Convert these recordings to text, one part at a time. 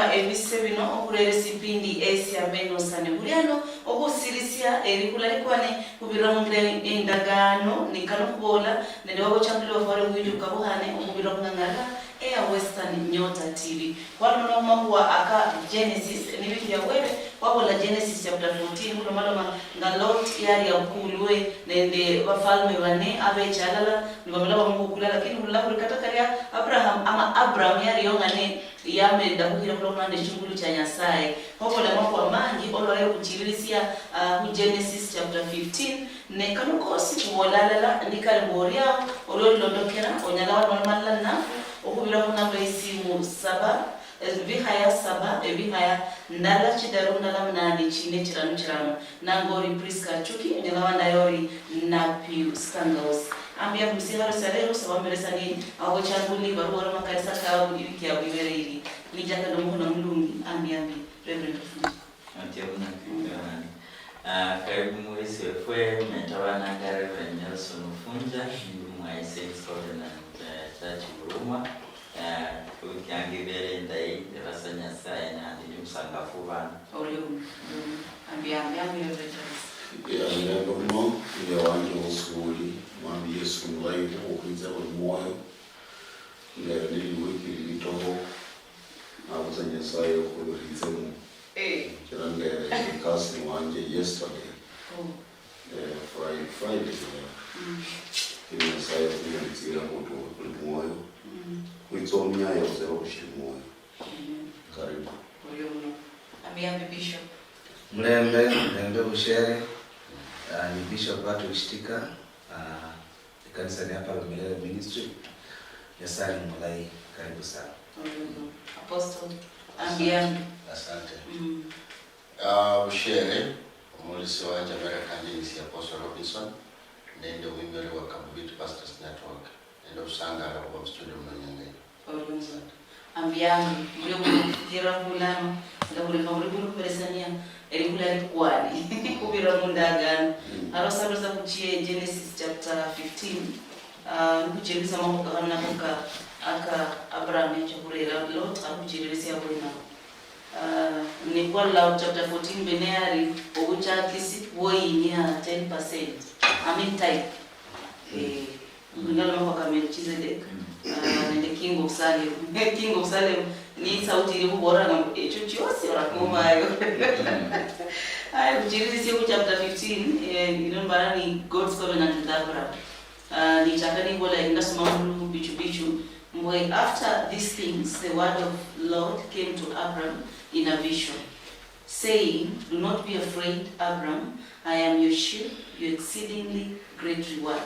Muraba emisebino okulere sipindi esi Amenosanio Buriano okusirisia erikulale kubirongere endagano nikano kubola nende wabo chambulo wafare mwiju kabuhane okubirongangara ya Westernn Nyota TV. Kwa nuna mamwa aka Genesis nibitu ya wewe wabola Genesis chapter 14 kuno maloma nga Lot yari ya ukulwe nende wafalme wane abe chalala nibamela bamukula lakini ulaburi katakaria Abraham yari yongane yame dakuhira kulona nde chungulu cha Nyasaye wabola mamwa mangi olwale kuchirisia Genesis chapter 15 ne kanukosi kubolalala ndikale boria ololondokera onyala malala na okubira kunamba isimu saba ebihaya saba ebihaya ndala chidaru ndala mnani chine chiranu nangori Prisca Achuki nyalawanda yori na piu scandals ambia kumsiharo salero sabamberesani awo changuli baruwa makanisa kawo ibiki ya bibereri nijaka domo na mlungi ambia Reverend Fundi antiabuna kwenye karibu mwezi fue metawana Reverend Nelson Funja mwaise na church Buruma ukiangibere ndai rasanya sana ndi msangafu bana ambia Reverend ya ndomo ya wanjo usuli mwambi Yesu mlaivu okuiza moyo ndio wiki litoho abuzanya sayo kuliza mu kirangere kasi wanje yesterday Friday kile sayo kuliza moto moyo kuitsomya yose okushimoyo karibu ambia Bishop Mlembe bushere ni Bishop watu Ishtika kanisa ni hapa Lumelele Ministry ya Sali Mulai. Karibu sana Apostle ambia asante bushere umulisi wa American Jewish Apostle Robinson nende wimere wa Kabit Pastors Network nende usangara wa studio mnyange ambia mlio kira kulano ndabule mabulu kuresania erikula rikwali kubira mundagan arosaroza kuchie Genesis chapter 15 kuchiriza mambo kana kuka aka Abraham chakurera Lot akuchirisa yabona ni kwa la chapter 14 beneari obucha kisi woinya 10% type ngalo mambo kama Melchizedek nende King of Salem ni sauti ile bora na echo chose rakoma ayo ay kujirisi yo chapter 15 inombara ni God's covenant with Abraham ni chapter ni bola inasoma mulu bichu mwe after these things the word of Lord came to Abraham in a vision saying, do not be afraid, Abraham, I am your shield, your exceedingly great reward.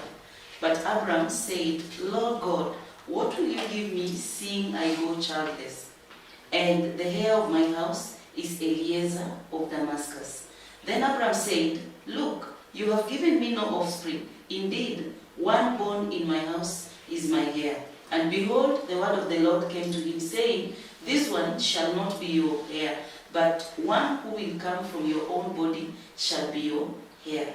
But Abraham said, Lord God, what will you give me, seeing I go childless? And the heir of my house is Eliezer of Damascus. Then Abraham said, look, you have given me no offspring. Indeed, one born in my house is my heir. And behold, the word of the Lord came to him, saying, this one shall not be your heir, but one who will come from your own body shall be your heir.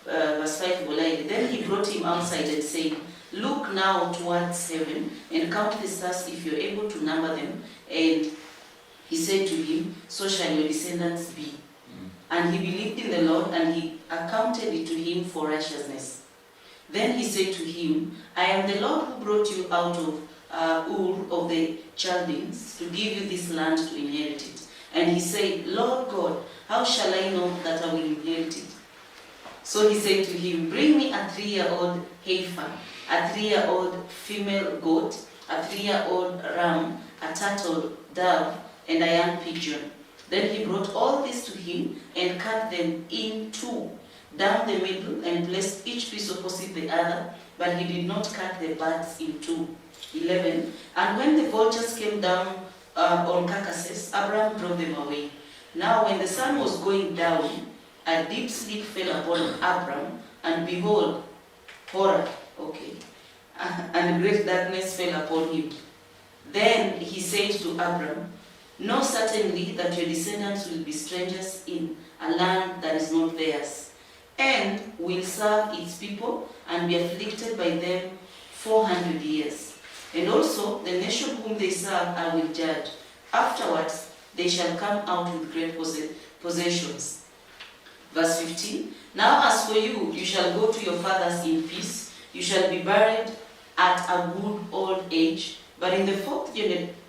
Verse 5, then he brought him outside and said, look now towards heaven and count the stars if you're able to number them. And he said to him, so shall your descendants be. And he believed in the Lord, and he accounted it to him for righteousness. Then he said to him, I am the Lord who brought you out of Ur of the Chaldeans to give you this land to inherit it. And he said, Lord God, how shall I know that I will inherit it? So he said to him, bring me a 3-year-old heifer, a 3-year-old female goat, a 3-year-old ram, a turtle dove, and a young pigeon. Then he brought all this to him and cut them in two, down the middle, and placed each piece opposite the other, but he did not cut the birds in two. 11. And when the vultures came down on carcasses, Abraham drove them away. Now when the sun was going down, a deep sleep fell upon Abraham, and behold, horror, and great darkness fell upon him. Then he said to Abraham, know certainly that your descendants will be strangers in a land that is not theirs, and will serve its people and be afflicted by them 400 years. And also the nation whom they serve I will judge. Afterwards they shall come out with great possessions. Verse 15, now as for you, you shall go to your fathers in peace, you shall be buried at a good old age, but in the fourth generation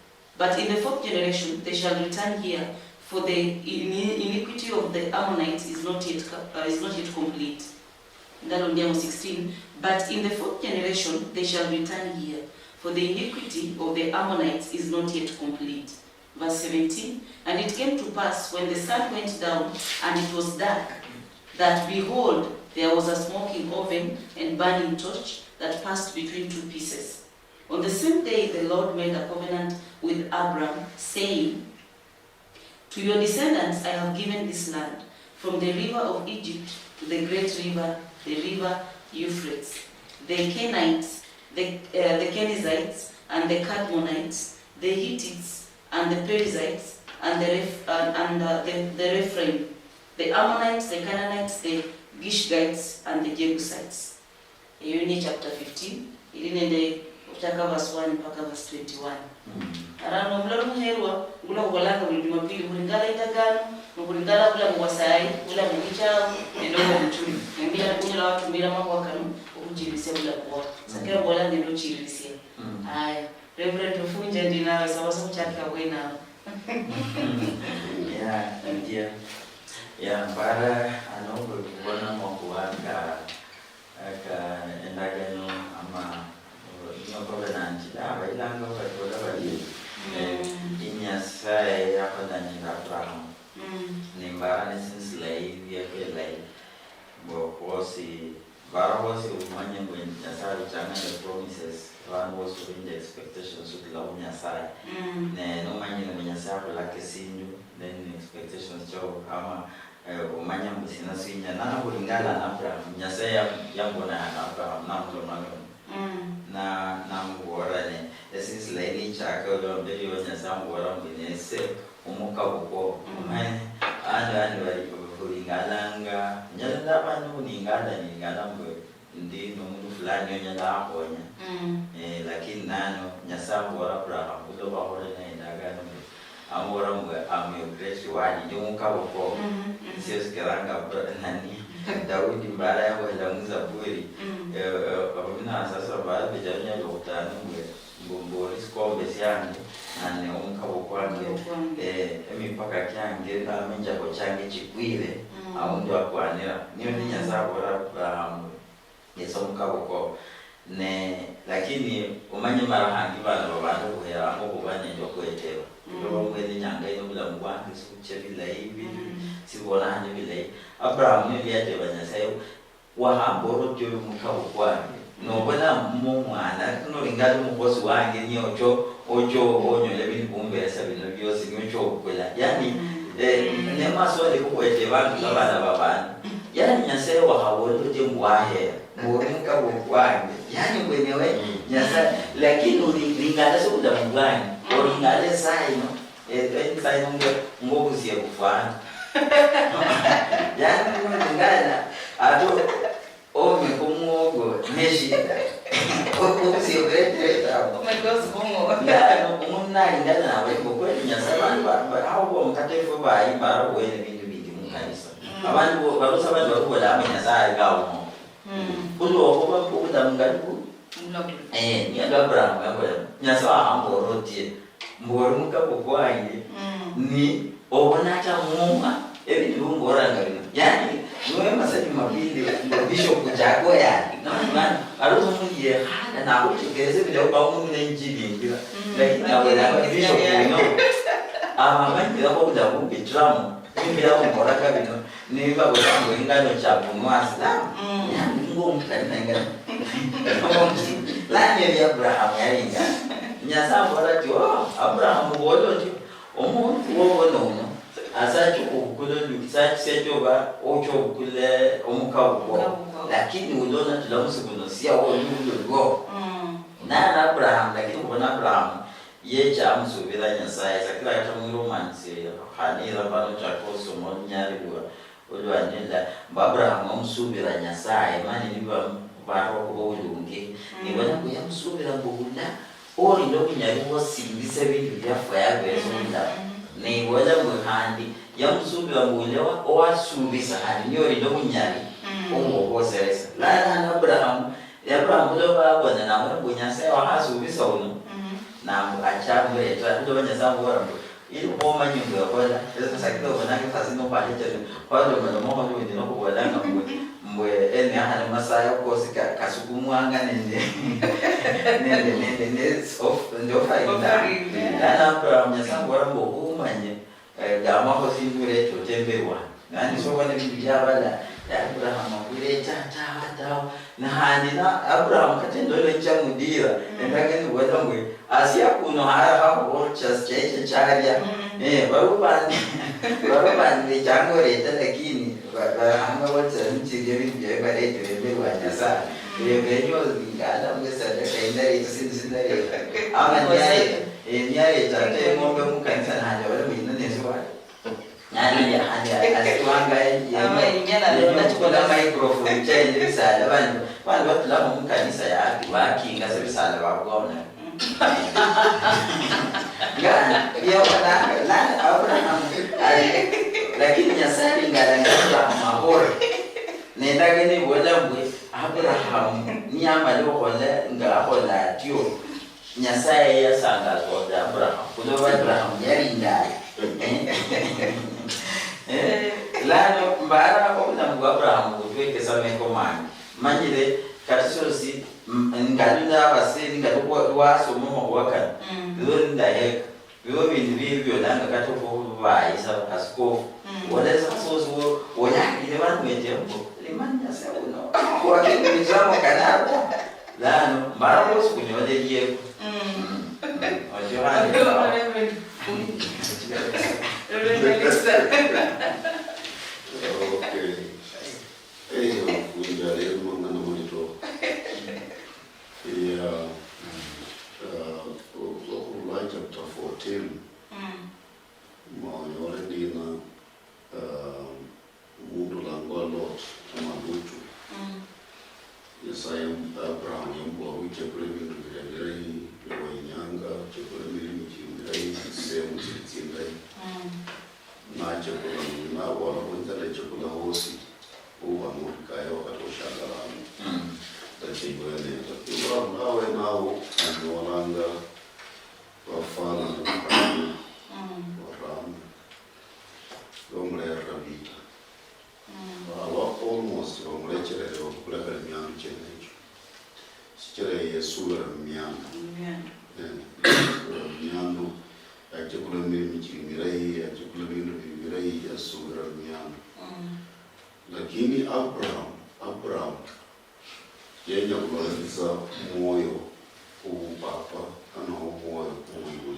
they shall return here, for the iniquity of the Ammonites is not yet complete. 16, but in the fourth generation they shall return here, for the iniquity of the Ammonites is not yet complete. Verse 17, and it came to pass when the sun went down and it was dark, that behold, there was a smoking oven and burning torch that passed between two pieces. On the same day the Lord made a covenant with Abram, saying, to your descendants I have given this land, from the river of Egypt to the great river, the river Euphrates, the Canaanites, the Kenizzites, and the Kadmonites, the Hittites, and the Perizzites, and the Rephaim, the Ammonites, the Canaanites, the Gishgites, and the Jebusites. Yoni chapter 15, ilinende kutoka verse 1 mpaka verse 21. Arano mlalo muherwa ula kubalanga buli Jumapili kulingala itagano kulingala kula mwasai kula mwichao ndogo mtuni mbira kunyala watu mbira mambo akanu ukujirisia kula kwa sakira bola ndio chirisia. Haya Reverend Rufunja ndina sawa sawa chaka wena. Ndia ya para anogo kubona mwakuanga aka endagano ama no covenant ilanga batola bali inyasaye yakodani Abraham nimbara since life yakela bokosi barabosi umanye when nyasaye chana the promises one was in the expectations with la nyasaye ne no manye no nyasaye la kesinyu then expectations cho ama umanya mbusina sinya nana kulingana na Abraham nyasaye yambona na Abraham na mlo na ngora ne since lady chaka lo mbeli nyasaye ngora mbinese umuka buko umanye and bari kulingalanga nyanda banu ningala mbo ndi no mundu fulani nyanda ahonya lakini nano nyasaye ngora Abraham ulo bahore na indagano amora mwe amegreshi wani nyumuka buko sio sikaranga nani Daudi mbara yako helamuza buri abuna sasa baada ya jamii lokutana mwe mbombori skombe yangu ane umuka bukwange emipaka kyange na menja ko cyange chikwire aundu akwanira niyo ninya zabora yeso umuka buko ne lakini umanye marahangi bana babana kuhera ngo kubanye njo kweteba ndo mwezi nyanga ino bila mwangi suche bila hivi sibona hanje bila hivi Abraham ni yate banyasayo wahamboro tyo umuka bukwange no bona mumwana no lingalo mukosi wange ni ocho onyo lebini kumbesa bino byose nyocho kwela yani ne maso le kukwete bantu abana babana yani nyasaye wahaboro tyo mwahe muringa bukwange yani mwenewe nyasaye lakini ulingala so kuda mungani ulingale saino saino ngobusiye kufana yani ulingala ato ome kumuogo neshida ngobusiye kweteta Umegozi bongo. ya no umunna ingala nawe kweli nyasaye hao mkatefu bayi baro wene bintu bingi mukanisa abantu barusa abantu barubola nyasaye gawo ulo oba ukuda mungaliku ni Abraham ngakora nyasaye amborotie mboro mukabukwange ni obonata mumwa ebintu ngoranga bino yani niwe masati mabili ngobisho kujako yani nani aruzo mugiye hana na kutekereza bile kwa umuntu nenjibingira lakini abona bisho kuno abandi bako kudabu bitramu bibira ngoraka bino niba botango ingano chapu mwasa yani ngomkana ngana lanye ya Abraham yaringa nyasa borati Abraham boloti omuntu wobono asacho ukule lukisachi sejoba ocho ukule omukabuko lakini ulona tulamusukunosia wolugo na Abraham lakini bona Abraham yecha amsubira nyasaye sakira kata mu romance hanira bano chakoso monyari olwanela Abraham amsubira nyasaye mani niba baro ko ulunge ni bona kuyamsubira mbugunda ori ndo kunyari wosingise bintu byafa yabezo nda ni wala muhandi ya msubi wa mulewa owa subisa hadi nyori ndo munyali omo seresa la Abraham lo ba bona na mo bunyase wa hasubisa uno na achamu eta ndo banyasa bora ili kuoma nyumba ya kwenda sasa kidogo manake fasi no pale tena kwa ndo mmoja ndo ndio kwa danga mbwe ene hana masaya ko sika kasugumwanga nende of ndo faida na Abraham nyasa bora mbo umanye gama ko sindure to tembewa nani so wana biblia bala ya Abraham kule tata na hani na Abraham katendo ile chamudira ndake ni wala mwe asia kuno hara hapo just cheche charia barubani ni jango reta lakini hanga wote mchige biblia bale tembewa nyasa ile benyo ngala mgesada kaenda reta sinda reta ama niaye tate ngombe mukanisa na haja wala mwina nezo nani ya haja asiwanga ama ingena leo nachukua microphone change bisala bantu batula mu kanisa ya wakinga sebisala bagona ngana ya wala Abraham lakini nyasari ngala mahoro nenda gani bola mbwe Abraham ni amalo hola ngahola tio nyasaye yasanga kwa Abraham kuno Abraham yari ndai lano mbara ko na Abraham kutweke same komani manjire katisosi ngadunda base ngado waso momo wakana ndonda hek biwo bintu langa katofo baisa asko wala sasoso oyakile bantu metembo limanya sewuno kwa kinizamo kanabo lano mbara ko sukunyode yeko chapter 14 maonyole dina mundu langwa lot amadutu Yesaya Abraham yambo wiche kulemi ndugirai wa inyanga chakula milimi chimirai sehemu zilitingai na chakula na wala wenzale chakula hosi uwa murikayo wakati ushagalani tachibwele Abraham nawe nao anwalanga wafana waramu wamlera vita almost wamlechere wakuleka miandu chenecho sichele Yesu era miandu achekula milimi chimirai achekula bindu bimirai Yesu era miandu lakini Abraham yenya kulazisa moyo papa ana moyo kuibu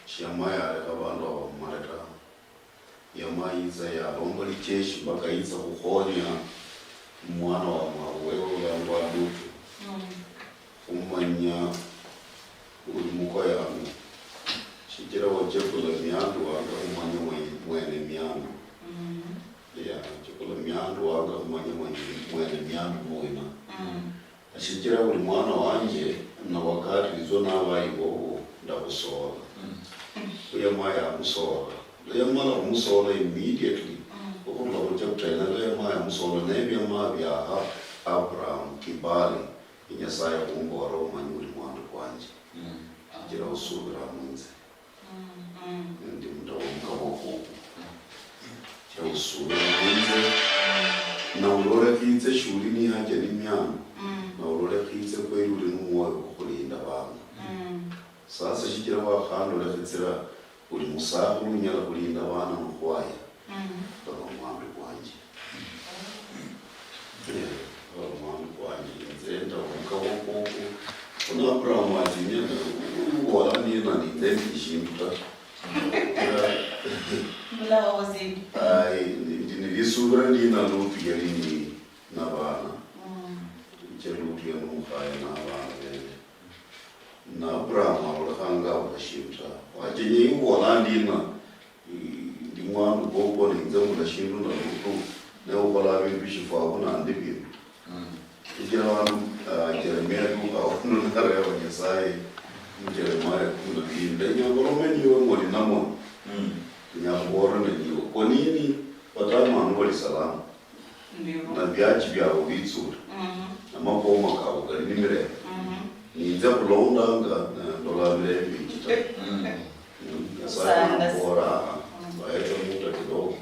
shamaya akabandu mareka yamaiza ya lomboli cheshi bakaiza kuhonya mwana wa mawewe yangwa dutu umanya ulimuko yangu shikira wajekula miandu wanga umanya mwene miandu ya chekula miandu wanga umanya mwene miandu mwena shikira uli mwana wanje na wakati izo nabayi wowo ndakusola uya maya musola uya mwana musola immediately ukunda kujabutana uya maya musola nebya mabya Abraham kibali inyasaya kumbora umanyuri mwana kwanje jira usubira munze ndi mdawo mkaboko jira usubira munze na ulore kinze shuri ni haje ni myana na ulore kinze kweyuri n'umwoyo kukulinda abantu sasa shikira wakando lafitsira uli musabu unyala kulinda abana mukwaya baba mwandu kwanje mwandu kwanje nzenda ukaboko kuna Abraham azinyana wala nina ndendi shinta mula wazi ndini visura ndina lutu yalini na bana lutu ya mukaya na bana na Abraham alakanga wakashimta wajenye wala ndina ndi mwandu gogo ninze mudashindu na lutu na ubala bishifa kuna ndibi ijira wanu Jeremia duka wakunu nare wa Nyasaye Jeremiah kuna binde nyangolomeni we mwali namo nyambora ndio kwa nini watamanu wali salama na vyachi vyao vitsura na mapoma kawo kali nimire niza kulondanga na dola mire vikita yasaya bora baeta muta kidogo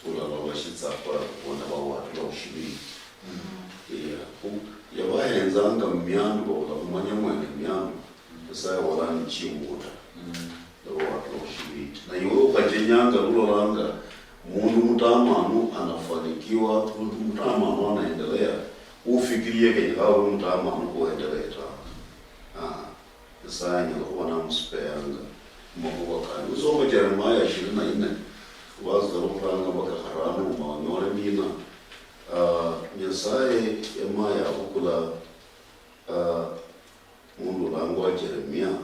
kula washitsapa wana bawatu bashibiri yabaenzanga myandu ola kumanya mwene myandu yasaya wala nchimuta watu bashibiri na iwe ukajenyanga lulolanga mundu mutamanu anafanikiwa, mundu mutamanu anaendelea, ufikirie kenye kawe mutamanu kuendelea ta. Yesaya wana muspeanga mwakuwa kani. Usoma Jeremiah 24, wazo rupanga baka haranu mawanyore mina. Yesaya Yemaya ukula mundu langwa Jeremiah.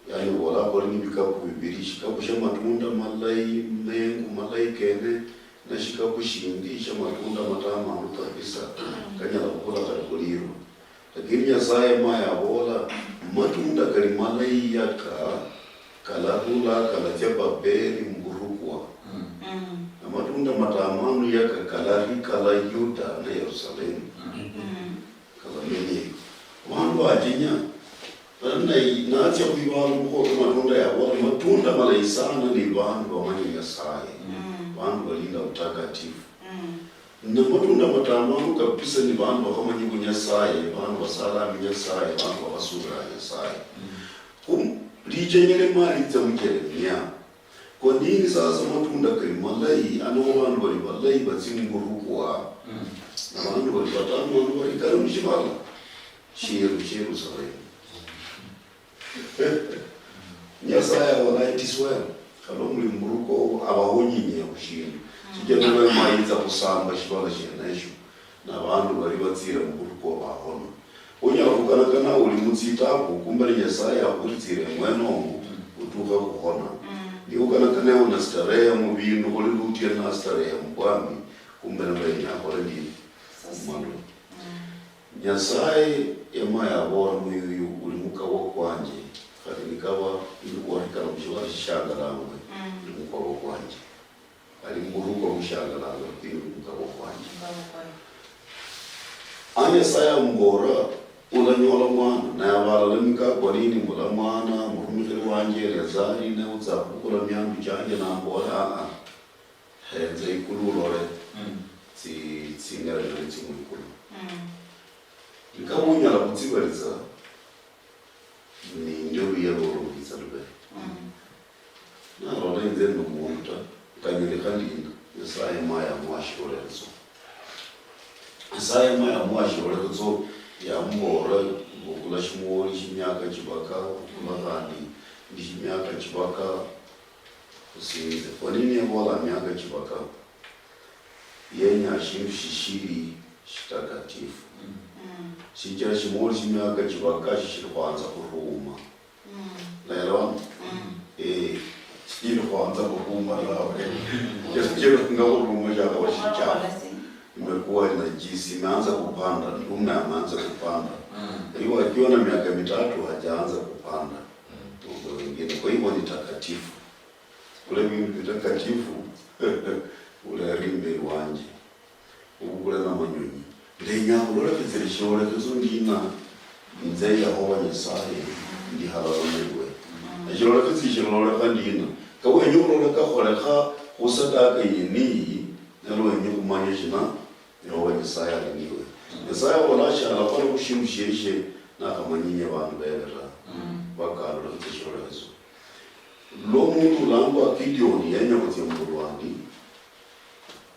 Yani wala bori bikapu bibiri shikapu sha matunda malai mengu malai kene na shikapu shindi sha matunda matama kabisa kanya la kukula kalikuliru lakini Yesaya maya bola matunda kali malai yaka kalahula kalachapa beri mburukwa na matunda matamanu yaka kalari kala Yuda na Yerusalemu kalameni wandu ajinya naatya kuivalu mukoko matunda ya wali matunda malai sana ni vandu wamanyi Yesaya vandu walinda utakatifu na matunda matamanu kabisa ni vandu wakamanyi Yesaya vandu wasalami Yesaya vandu wakasura Yesaya lichenyele mali za Jeremia kwa nini sasa matunda kali malai ano vandu wali malai batsimburukwa na vandu wali batanu vandu wali karumishivala shiru sarai Yesaya wanaitiswela kalomuli mburuko abahonyinye kushinda kijenwe maiza kusamba shibala shenesho na bantu bari batsira mburuko bahona unyavukana kana uli mutsitapo kumbali Yesaya akutsire mweno utuka kuhona ndiukana kana una starehe mu bintu kuli lutia na starehe mbwami kumbali mbali yakole ndi mwandu Yesaya Yemaya bora muyu uli mukawa kwanje kati nikawa ilikuwa nikana mshwari shanga langu ilikuwa kwanje alimburuko mshanga langu ilikuwa kwanje Yesaya mbora ulanyola mwana na yabalalemika kwa nini mula mwana murumikiri wanje Elezari na uzakukula myandu chanje na mbora henze ikululore tsingere na tsimukulu nikamunya la kutsiweleza ni ndio yalo bizalube na rola nzeno muonta kanyele kandinda Yesaya maya mwashorezo Yesaya maya mwashorezo ya mbora ngokula shimori shimyaka chibaka kumagani ndishimyaka chibaka usinze kwa nini wala myaka chibaka yenya shimshishiri shitakatifu Sijara shimori shimyaka chibaka shishirikwanza kuruma naelewa shishirikwanza kuruma lawe shishirikwanza kuruma shaka washichana imekuwa na jisi imeanza kupanda ndume ameanza kupanda hiyo akiwa na miaka 3 hajaanza kupanda wengine kwa hivyo ni takatifu ule mimi takatifu ule rimbe wanje ule na manyonyi ndenya ulora kizirishore kuzungina nzeye aho Yesaya ndi halalomwe ajora kizishore kandina kawe nyurora ka khoreka usadaka yini nalo yenye kumanya shina yo Yesaya niwe Yesaya wala shala kwa kushimshirishe na kamanyinya bantu bera bakalo kizishore hizo lo muntu lamba Gideon yenye kutimburwani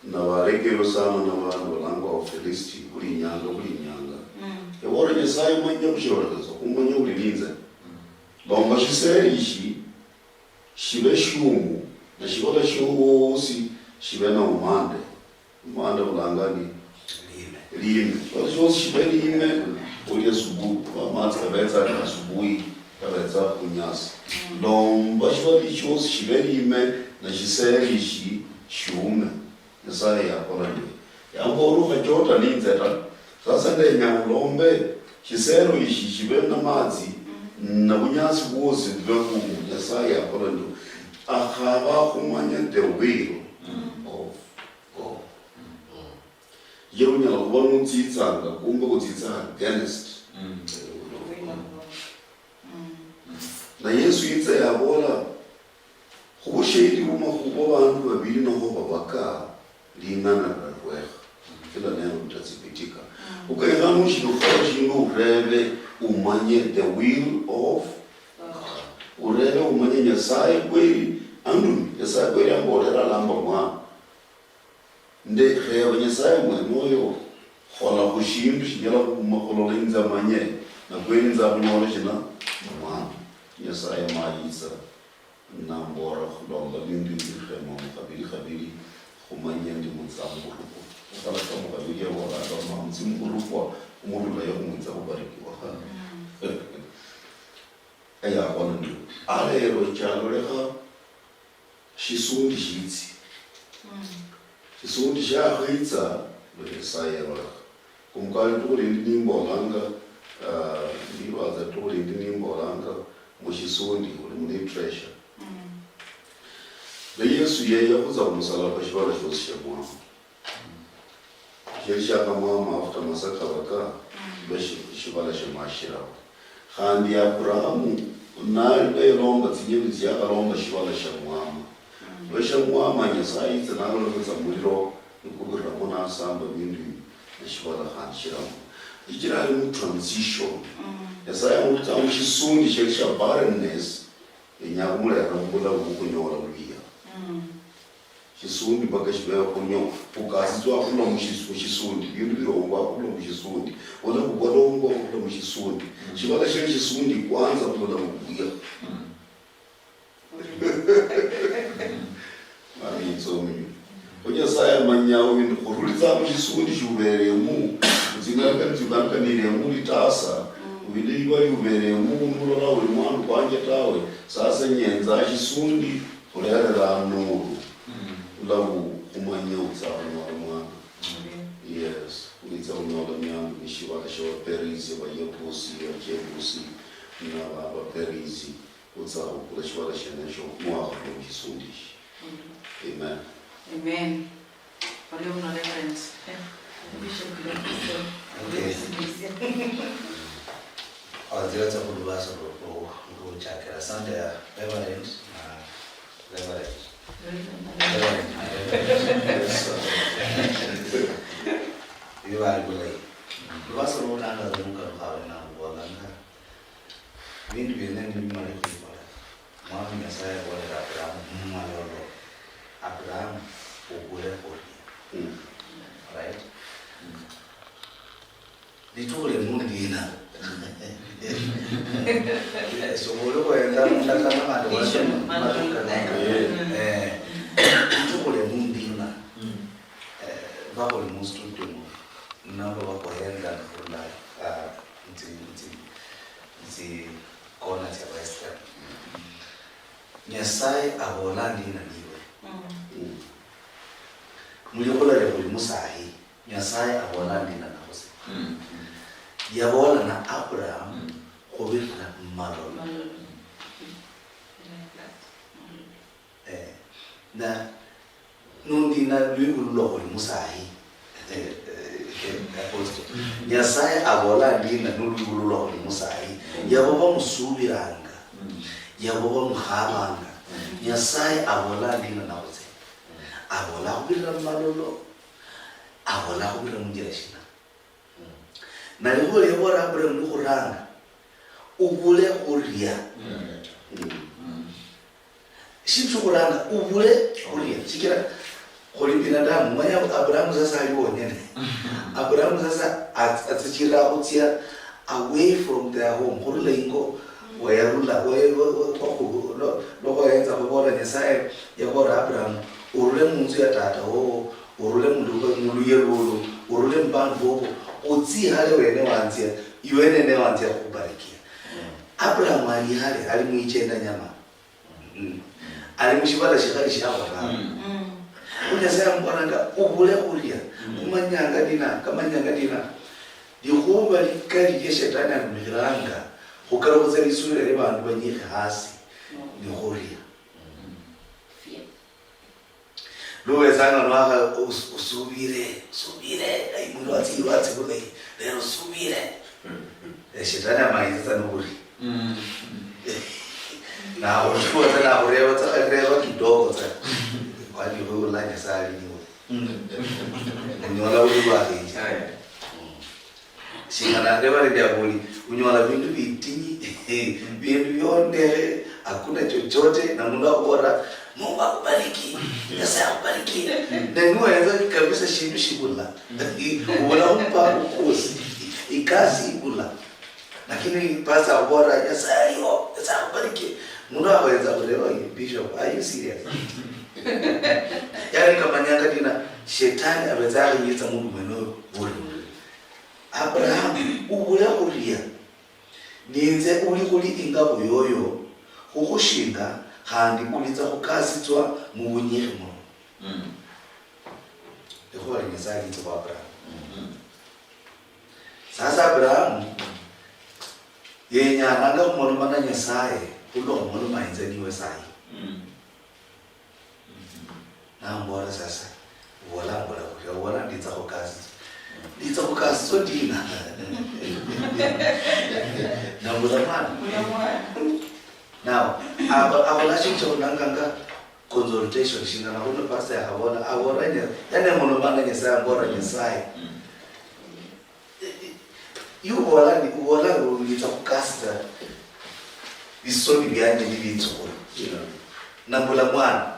na warekero sana na bantu lamba wa Filisti kuli nyanga yawora Yesaya manya kushorozo kumanya ulilinze bamba shiserishi shibe shumu na shibola shosi shibe na umande ulangani lime shosi shibe lime uli subuhi amatsa kabeza asubuhi kabeza kunyasi lomba shibali shosi shibe lime na shiserishi shume Yesaya yakola ndio yamboro kachota linzeta sasa ndenya ulombe shisero ishi shibe na mazi na bunyasi bwose bwe nyasaye akola ndo akhaba khumanya the will of God. Yero nyala kuba nutsitsanga kumbe kutsitsa against na Yesu yitsa yabola khubushedi buma khubo bantu babili noho babaka lingana na rweha kila neno litatsipitika ukaigana ushindofala shingo urebe umanye the will of God. Urebe umanye nyasaye kweli andu nyasaye kweli ambolera lamba mwa nde kheba nyasaye mwenoyo khola kushindu shinyala kumakolola inza manye na kweli nza kunyola shina mwa nyasaye mayisa na mbora khulonga bindu bikhema mukhabili khumanye ndi mutsamburuko ukala kama kabili ya wala kama mtsimburuko umuntu la yokumutsa kubarikiwa aya kwana ndu alero chalo lekha shisundi shitsi shisundi shakhitsa lesayero kumkali tukulindi nimbolanga ndibaza tukulindi nimbolanga mushisundi uli muli treasure le Yesu yeye kuza kumusalaba shibala shosi shamwa shirishaka mwama after masaka baka shibala shamashira khandi Abrahamu na lomba tsinyezi yakalomba shibala shamwama shamwama nyasaye tsanalo lokutsa muliro nikubira kona samba bindu na shibala khanshira ijira ali mu transition nyasaye mutsa mushisundi shirisha barrenness enyakumulera mbula kukunyola luhya shisundi mpaka shibaya kunyo ukazizwa kula mushisundi bindu birongwa kula mushisundi ona kubwalongwa kula mushisundi shibala shiri shisundi kwanza kula mubuya mami tsomi onya saya manyawo bindu kurulitsa mushisundi shuberemu zingaka niremu litasa ubili bari uberemu nulola uri mwandu kwanje tawe sasa nyenza shisundi urera nuru ulawu kumanya utsawa mwana yes ulitsa unola nyangu nishibala shawa perisi wa yepusi wa jepusi na wa perisi utsawa kula shibala shenesho mwaka kwa shisundi amen Amen. Walio mna reference. Bishop Prisca. Azirata kulubasa kwa chakera. Asante ya Reverend na Reverend. Iwa alibulai. Kulubasa kwa nunga mkawe na uwaganga. Vindu vieneni mimali kulibala. Mwami Nyasaye wale Abraham mmalolo. Abraham ukule kuli. Right? Litule mundina. So bolo enda ndakana madu litule mundina. Vako limustudio nabo wako henda kula nti kona cha Westernn. Nyasaye abolandi na niwe. Mulikola le musahi Nyasaye abolandi na nakose. Yabola na Abraham kobirna malolo. Na nundi na lulo musahi apostle Nyasaye abolandi na lulo musahi yaboba musubiranga yaboba muhabanga Nyasaye abolandi na nakose abola kubirna malolo abola kubirna munjereshina na lihole yabora Abraham nukuranga ubule kuria shimshu kuranga ubule kuria shikira kuli binadamu manya Abraham sasa alionene Abraham sasa atachira utia away from their home kurule ingo wayarula loko yenza kubora Nyasaye yabora Abraham urule munzu ya tata wo urule mundu yelulu urule mbandu bobo utsi hale wene wanzia yuene ne wanzia kubarikia. Abraham ali hale alimuichenda nyama alimushibala shikali shawara unyasaya mwananga ubule kulia kumanyanga dina kama nyanga dina dikuba likali ye shetani amilanga ukarabuze isura y'abantu banyihe hasi ni horia luwezanga nwaka usubire ai mundu watsi kule lero usubire shetani amayiza nuri na ushua tena kureva tsaka kidogo tsaka kwani wewe ulanya sali ni unyola ulibaki singana reva ndio boli unyola vindu vitinyi vindu vyonde hakuna chochote na mundu akora Mungu akubariki Yesu akubariki ndio yanaweza kabisa shindu shibula ubona umpa ukusi ikasi ibula lakini pasa bora Yesu akubariki mundu aweza kulewa bishop are you serious yani kama nyanga dina shetani aweza kunyita mundu mweno bure Abraham ubula kulia ninze uli ingabo yoyo ukushinga handi kulitsa kukasitswa mu bunyemo eko ari nzali tsa Abraham sasa Abraham yenya nanga kumona na Nyasaye ulo kumona mainze niwe sai na mbora sasa wala nditsa kukasitswa dina na muzamani now abalashi chonanga consultation shingana kuno pastor yakabona aboranya yani monomana Nyasaye mbora Nyasaye ubola ngitsa kukasta bisoni byanje nibitsukura nambula mwana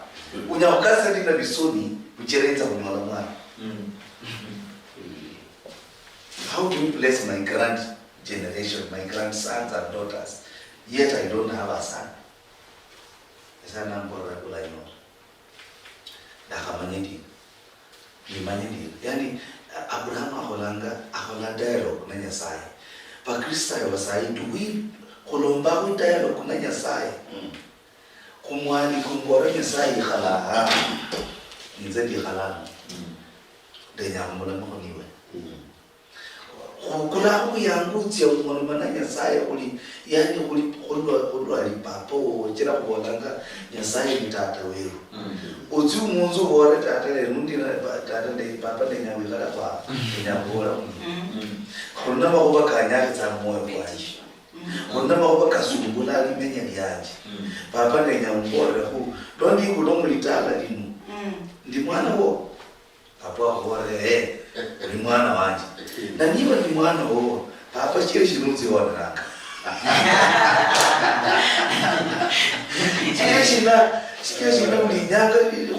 unyakasa ndina bisoni ucherenza kunyola mwana how do you bless my grand generation, my grandsons and daughters, yet I don't have a son? Esa nambo rakula ino dakamanyedi nimanyedi yani Abraham aholanga dialogue na Nyasaye pa Krista ya wasai duwi kolomba ku dialogue na Nyasaye kumwani kumbora Nyasaye khala nze di khala denya kumona moniwe kula ku yangu tsia umona Nyasaye uli yani uli kolwa ali papo chira kubonanga Nyasaye ni tata wewe uzi umunzu bora tata le nundi na tata le papa le nyawe kala kwa nyabora konna makuba kanyaka tsa moyo kwaji konna makuba kasungula ali menya byaje papa le nyambora ku dondi kulomulitala linu ndi mwana wo papa hore ni mwana wanje na niba ni mwana wo papa chiri chinuzi wanaka Sikira ulinyanga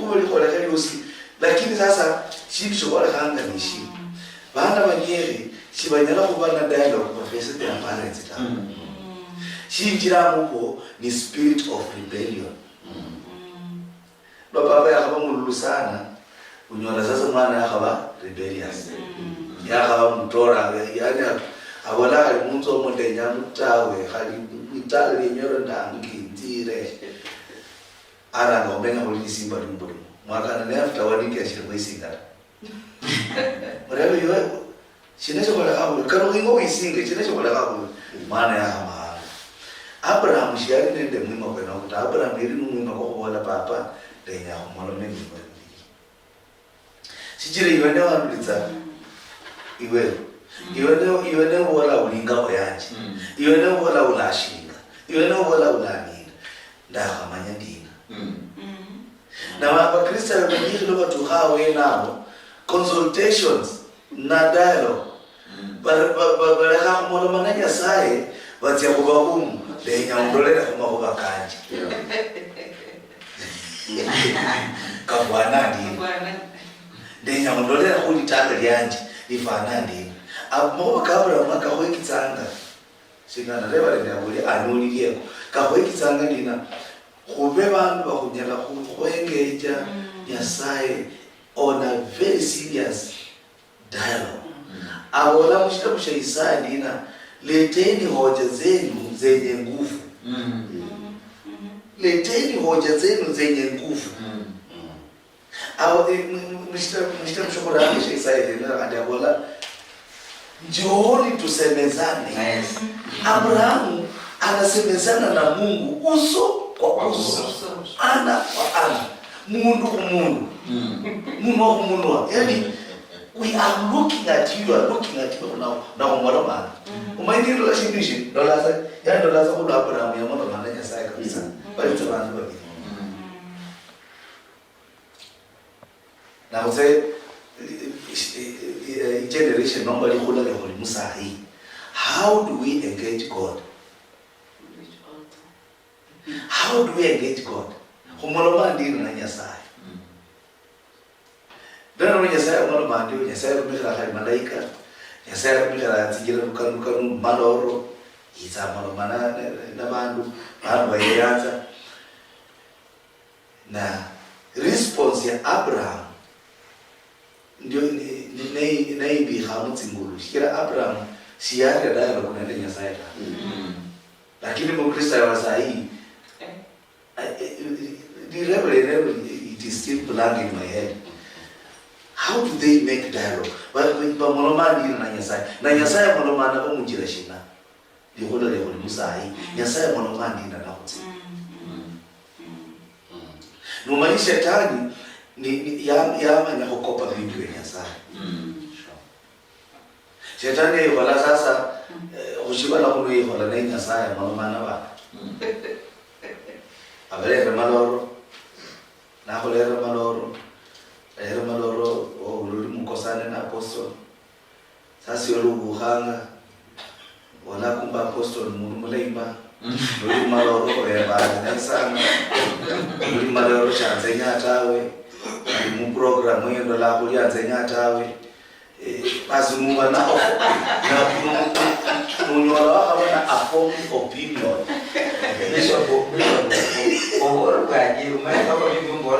kuliko kali usi lakini sasa shiki shobora kanga nishi bana banyeri shibanyala kubana dialogue professor ya parents ta shinjira muko ni spirit of rebellion baba yakaba mululu sana unyola sasa mwana yakaba rebellious yakaba mtora yani awala ali muntu omondenya mutawe khali mitale nyoro ndangitire ara ngobenga muri simba limburu mwaka na after wani ke shirwe singa marayo yo chinecho kwa hapo karo ingo isinge chinecho kwa hapo maana ya kama Abraham shiyari nende mwima kwa na Abraham iri mwima kwa wala papa ndenya kumalo mengi kwa sijire yone wanditsa iwe wala ulinga oyanje iwe wala ulashinga iwe wala ulanina ndakamanya ndina na Wakristo wengi leo watu hawe nao consultations na dialogue baraka kumolo mana Nyasaye batia kubahumu lenya ndolera kuma kubakanje kabwana ndi lenya ndolera kulitanga lyanje ifana ndi abo kabura maka hoikitsanga singana reba le nyabuli anuliyeko ka hoikitsanga ndina kube bantu bakunyala kuengeja Nyasaye on a very serious dialogue abola mushita Isaya ndina leteni hoja zenu zenye nguvu leteni hoja zenu zenye nguvu au mushita mshukura Isaya ndina adabola njooni tusemezane. Abraham anasemezana na Mungu uso kwa uso, ana kwa ana, mundu kwa mundu, mundu kwa mundu. Yani we are looking at you, are looking at you now. Now mwana mana. Umaini ndola shindishin, ndola sa, yani ndola sa kula Abraham ya mwana mana Nyasaye kabisa. Bali tabandi babi. Now say generation normally kula le kuli musahi. How do we engage God? How do we engage God? Humoloma ndino na Nyasaye. Dana Nyasaye humoloma ndino, Nyasaye kumikira hali malaika, Nyasaye kumikira tsigira kanu maloro, iza moloma na bandu bayeyanza. Na response ya Abraham ndio naibi hamutsi ngulu. Shikira Abraham siyari dai bakuna Nyasaye ta. Lakini Mkristo wa sahi the reverend, it is still blank in my head. How do they make dialogue? But molomani na Nyasaye. Na Nyasaye molomana ba mujira shina. Lihola le holi musahi. Nyasaye molomani na nauti. No mani shetani ni yama na kukopa vitu ya Nyasaye. Shetani yola sasa ushibala kuno yola na Nyasaye molomana ba. Abrere maloro, na kolera maloro, o ululi mukosane na apostol. Sasi yolugu hanga, wala kumba apostol muleimba, ululi maloro koyeba nesanga, ululi maloro chanze nyatawe, mu program yendo la kuli chanze nyatawe. Bazunguka nao na unyola wakabona a form opinion. Over by you, my papa, you go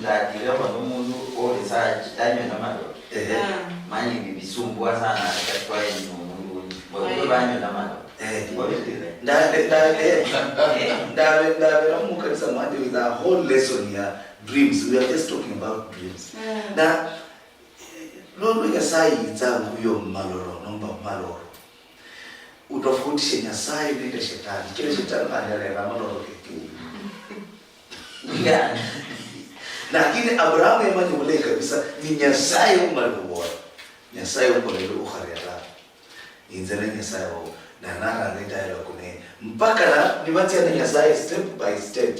that you have no moon or research, I mean, money be soon was that's why you will buy your mother. That with our whole lesson here, dreams. We are just talking about dreams. Now, Lord, Nyasaye zangu huyo maloro, nomba maloro. Utofautishe Nyasaye na shetani. Kile shetani anaelewa maloro kitu. Yeah. Lakini Abraham yamani mule kabisa ni Nyasaye umaloro. Nyasaye umaloro ukharela. Inzele Nyasaye wao na nana nenda ile kune. Mpaka na niwatia na Nyasaye step by step.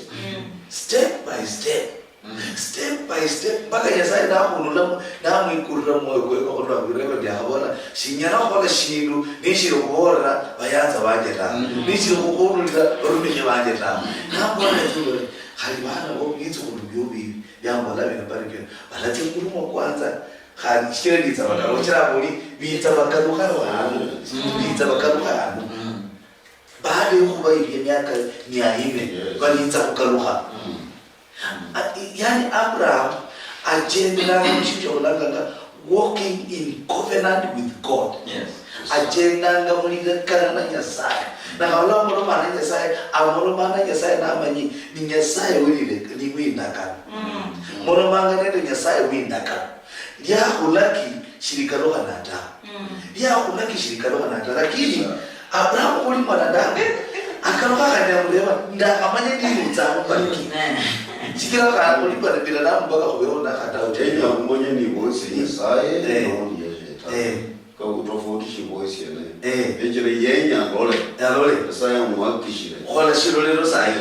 Step by step. Step by step mpaka Nyasaye na kunula na mwikurira moyo kweko ona bireba bya habona shinyana hola shindu nishiro bora bayanza bajeta nishiro kukurira orumije bajeta nabona zure halibana wo bitso kulubyobi yamba labe na barike balati kurumo kwanza khali shirenditsa bakaro chirabuli bitsa bakaruka wanu bitsa bakaruka wanu baada yo kuba ibiye myaka 400 banitsa kukaruka. Yani Abraham agenda nchitolanga walking in covenant with God. Yes. Agenda ngamulika kana Nyasaye. Na kala moloma na Nyasaye, amoloma na Nyasaye na amanyi ni Nyasaye wile ni winda kana. Moloma ngane Nyasaye winda kana. Ya kulaki shirika loha nata. Ya kulaki shirika loha nata. Lakini Abraham kuli mwanadamu akaloka kana mlewa ndakamanye ndi mutsamu bariki. Sikira ka kulipa na bila namu mpaka kubeona hata utenya mmoja ni voice Nyasaye no ndiye ka utofautisha voice yene ejere yenya ngole Nyasaye mwakishire wala shiro lero sayo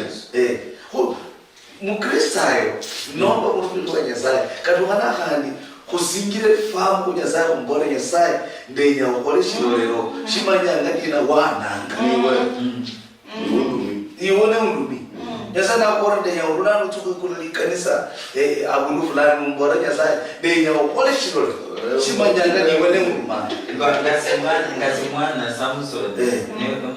mukristayo nomba mufundwa Nyasaye katukana khani kusingire famu Nyasaye kumbora Nyasaye ndenya ukole shiro lero shimanyanga kina wananga niwe iwone undumi Nyasaye nakora ndenya urunanu tukukula kanisa abulu fulani mbora Nyasaye ndenya ukole shiro shimanyanga niwe nguma ngasimwana Samson ne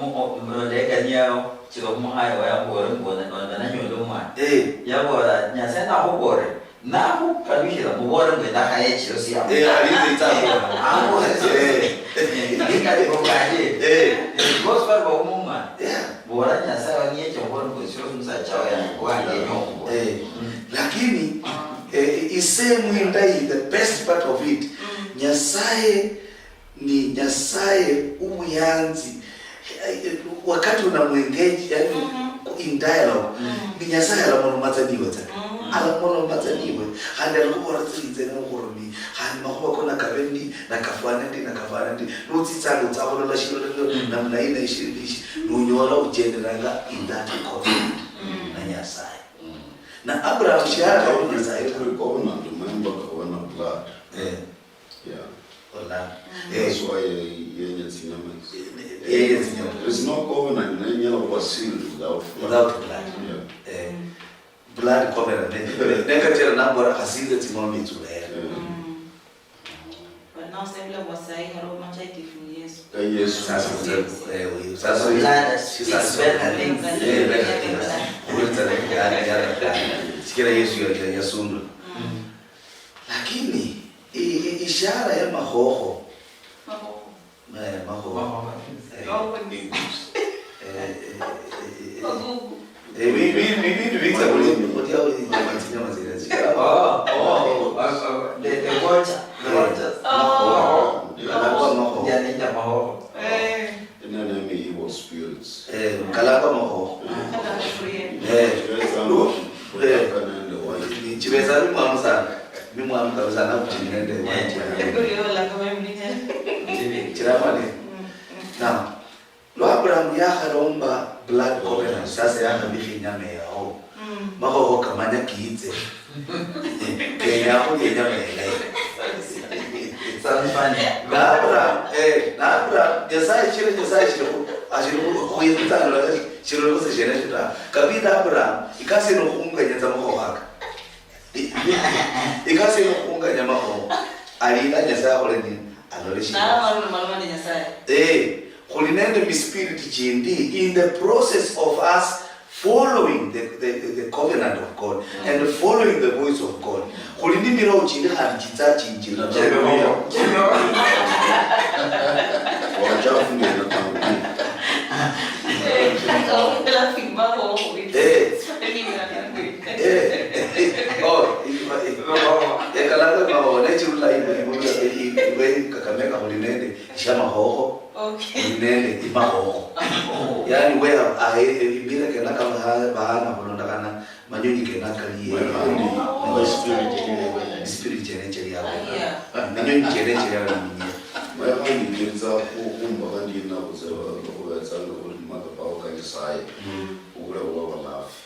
mo mrodeka nyao chiro mo hayo ya bora mbona na nyolo mwa ya bora Nyasaye na hobore na ho kabishira mo bora ngenda haye chiro siya alizi tamo ndika ko kaje gospel ba umuma bora Nyasaye wanyeche bora ngosiro msachawa ya wange nyongo lakini isemu indai the best part of it Nyasaye ni Nyasaye uyanzi wakati unamuengage yani in dialogue binyasa ala mono matsadiwe tsa ala mono matsadiwe hande lo go rutse no go romi ha ma go kona kabendi na kafana ndi no tsitsa lo tsa go la shilo na mna ina shirishi no nyola u generanga in that covenant na nyasai na Abraham shara ka wona sai every covenant remember covenant blood. Yeah. That's why there's no covenant in was sealed without blood. Blood covenant. Nekatera nambora hasile timami tulea. But now sembla wasai haro machaiti funi Yesu. Yesu. Sasa blood is better things. Sikira Yesu ya sundu. Lakini ishara ya mahoho. Mahoho. Now, lo Abraham ya haromba blood covenant sasa ya kabihi nyame yao. Maho kamanya kiitse. Kenya hapo nyame ile. Sanfanya. Na Abraham Josai chile ashiru kuita lo shiru se jene shita. Kabida Abraham ikase no kunga nyanza maho haka. Ikase no kunga nyama ho. Alina nyasa ole ni anoleshi. Na malu ni nyasa. Holinende mi spirit jindi in the process of us following the covenant of God and following the voice of God. Holindi miro jindi hadi jita jinjila. Wajafu ni natangu. Kau pela firma ho. Kalanga maho na chula ibu kakameka holinende shama hoho. Okay. Nende imaho. Yani we ibira kena kama bahana kulonda kana manyonyi kena kali. Spirit generation ya. Manyonyi generation ya mwenye. Wewe ni kinza kumba kandi na kuzewa kuweza kulimaka pa kanisa. Ule wa lafi.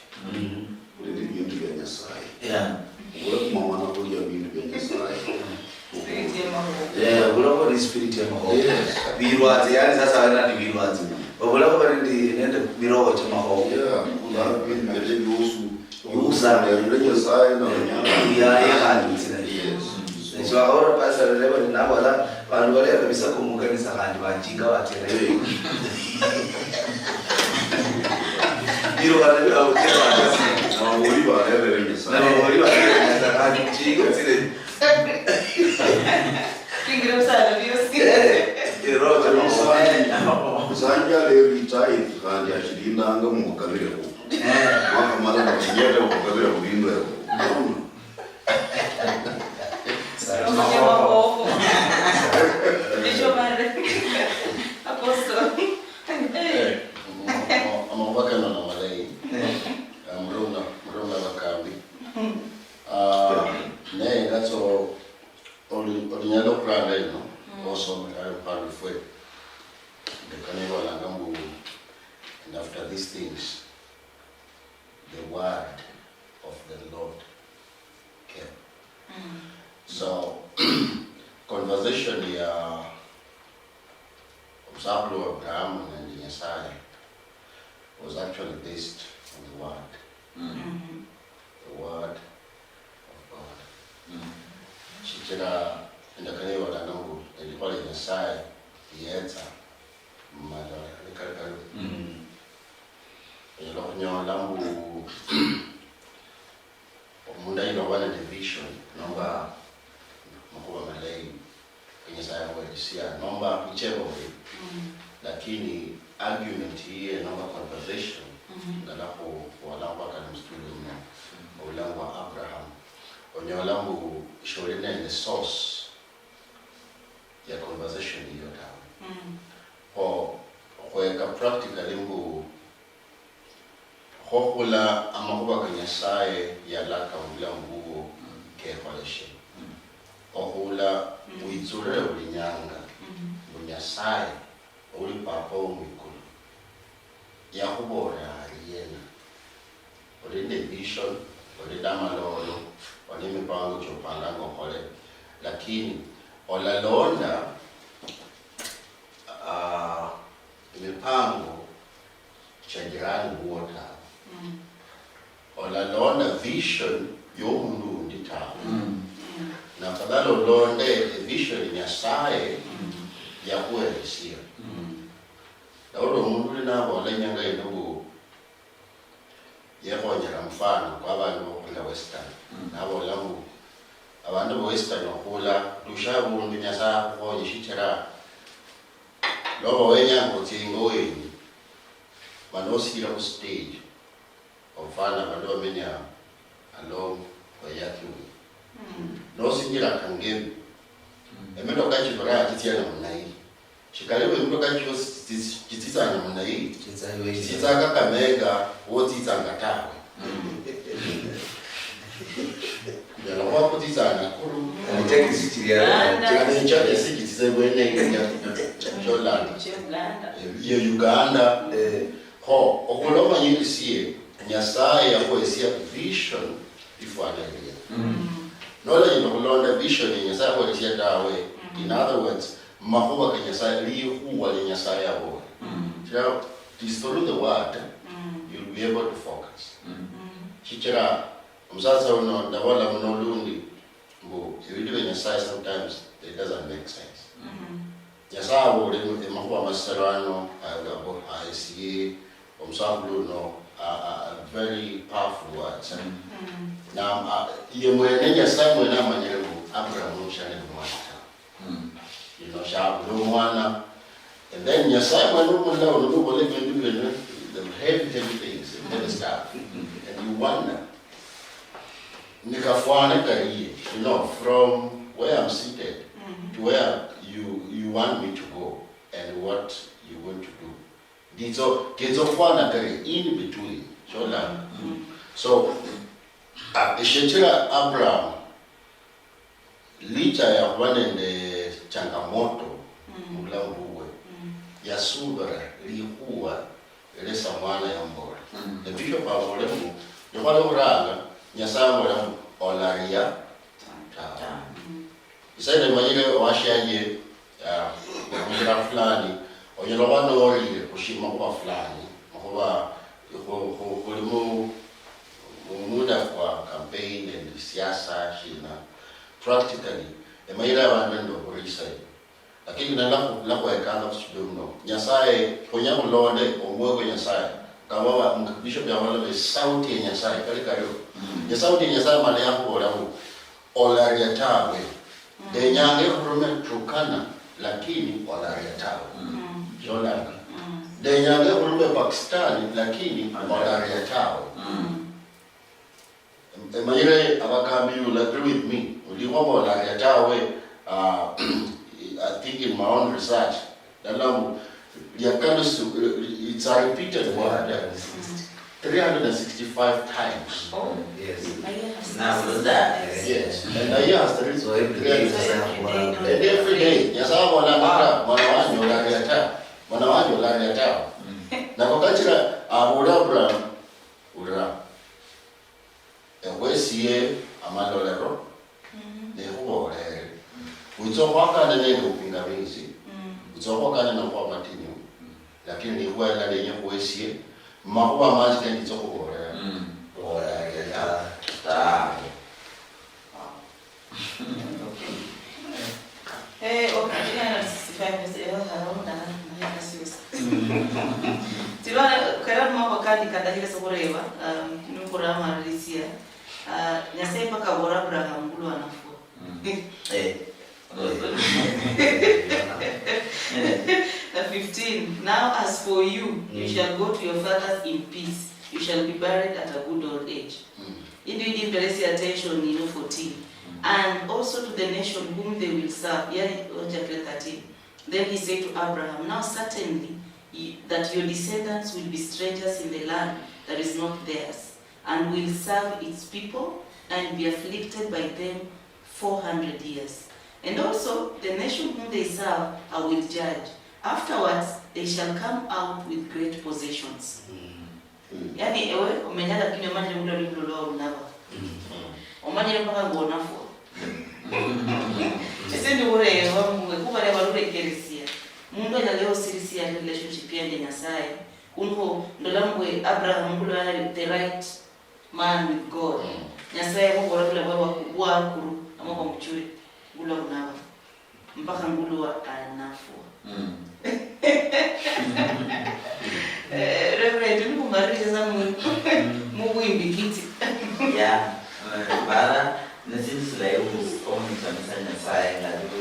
Ule ni bintu ya Nyasai. Yeah. Ule mama na kulia bintu ya Nyasai. Uloko ni spirit ya maho. Birwazi yani sasa wana ni birwazi. Uloko ni nende miroho cha maho. Kuna bintu ya Yesu. Usa Ule Nyasai na nyama. Ya hali sina. Yes. So ahora pasa leo ni nabo ala bantu wale kabisa kumukanisa handi bajinga watera. Biro wale au tena na wali wale Nyasai. Na wali wale Nyasai handi jinga sile. Tinggal sana dia sih. Roho cha maho. Kusanja leo itai kandi ashirinda anga mukalire ko. Mama mala na kiyete mukalire ko bindo ko. Rumahnya mau. Dicoba deh. Apostol. Amabaka na malay. Mrona wakambi. That's all Original plan, you know, also part of it. The carnival and after these things, the word of the Lord came. So, conversation here of Abraham and Messiah was actually based on the word. The word of God. Chikira ndakalewa la nangu ilikuwa ile Messiah yeta mara nikakalo. Ilo kunyo lambu munda ino wana division nomba mkubwa malay kwenye saya kwa nomba mchebo lakini argument hii nomba conversation ndalapo walamba kana mstudio mna ulangwa Abraham onyolambu shorene the source ya conversation hiyo tawe. Kwa practically mbu Hokula amakuba kanyasaye yalaka umlambuo ke kwaleshe. Ohula uitsure ulinyanga. Unyasaye uli papa umikulu. Yakubora yena. Olinde vision, olida malolo, olime pango chopanga ngokole. Lakini olalonda imipango chajirani water. Olalonda vision yomundu ndita. Na kadalo londe vision nyasaye ya kuelisia. Dauro mundu na wala nyanga inogo yakonyera mfano kwa abantu bokula Westernn. Nabo lamu abantu bo Westernn okula dushabu ndinyasa ko yishitera. Lobo wenya ngotingo weni. Manosira ku stage. Ofana bando menya along kwa Achuki. No singira kangemi. Emendo kachi dora atitia na munai. Shikalewe emendo kachi kitita na munai. Kitita kaka mega wotita ngatawe. Yala wako tita na kuru. Anitaki sitiria. Chakani chake sikitize wene ya Jolanda. Ye Uganda. Ho okuloma nyirisiye nyasaye yakoesia vision ifuatalia. Nola inokulonda vision nyasaye yakoesia dawe. In other words, mahuwa nyasaye lihuwa nyasaye yawe. So, through the word, you'll be able to focus. Chichira msasa uno ndawala mnolundi mbo ibidiwe nyasaye sometimes it doesn't make sense. Nyasaye wole mahuwa masarano agabo ICA omsabulu no very powerful words. Now, you when nyasaye mwena manyelu Abraham shane mwata. You know, shabu mwana. And then nyasaye mwena mwenda unubo le mendu the heavy things and then stuff. And you wonder. Nikafwana kariye, you know, from where I'm seated to where you want me to go and what you want to do. Kizo fwana kari in between. So, Ishetira Abraham licha ya wanende changamoto mlambuwe ya subara likuwa elesa mwana ya mbora. The bishop of Olemu, the father of Raga, Nyasamo Olaria. He said the Major Washaye, Mujra Flani, or Yelawano Ori, Ushima Flani, who Muda for campaign and siasa shina. Practically, the Major Wando Orisai. Lakini na lako ekanga kusudumu. Nyasaye konyamu londe omwego nyasaye. Kawawa bishop ya wala be sauti ya nyasaye kali kariyo. Ya sauti ya nyasaye mali yako olamu olaria tawe. De nyange kurume Turkana lakini olaria tawe. Jolanga. De nyange kurume Pakistani lakini olaria tawe. Emanyire abakambi you agree with me. Uliwa olaria tawe I think in my own research, it's a repeated word 365 times. Oh, Yes. Now was that? Yes. And I asked the reason. So every day is And every day, yes, I want to Lariata. Now, Kachira, Abura, Ura. And where's here, Amalolero? The whole Uzohoka na nene upingamizi. Uzohoka na kwa matinu. Lakini ni huwa na lenye kuesie. Mahuwa maji ya nitoko korea. Ta. Okay, na 65 na siwezi. Tilona kera mwa kadi kada hile sokorewa, nukura marisia. Nyasai paka bora Abraham bulu anafua. The 15. Now as for you, you shall go to your fathers in peace. You shall be buried at a good old age. Indeed, give the attention, 14. And also to the nation whom they will serve. 13. Then he said to Abraham, now certainly that your descendants will be strangers in the land that is not theirs, and will serve its people and be afflicted by them 400 years. And also the nation whom they serve I will judge. Afterwards they shall come out with great possessions. Yani ewe umenyala kinyo manje mulo libulo unaba. Omanye mpaka ngonafo. Esendi ure wamwe kubale balule kerisia. Mungu ina leo sirisia relationship yende Nyasaye. Unho ndolambwe Abraham kulo the right man with God. Nyasaye ko bora kula wa kuru amako mchure gulo unaba. Mpaka ngulo anafo. Reverend nikumaririza Mungu imbikiti. Yeah. Bara nasinzi la omutamisa Nyasaye ngadu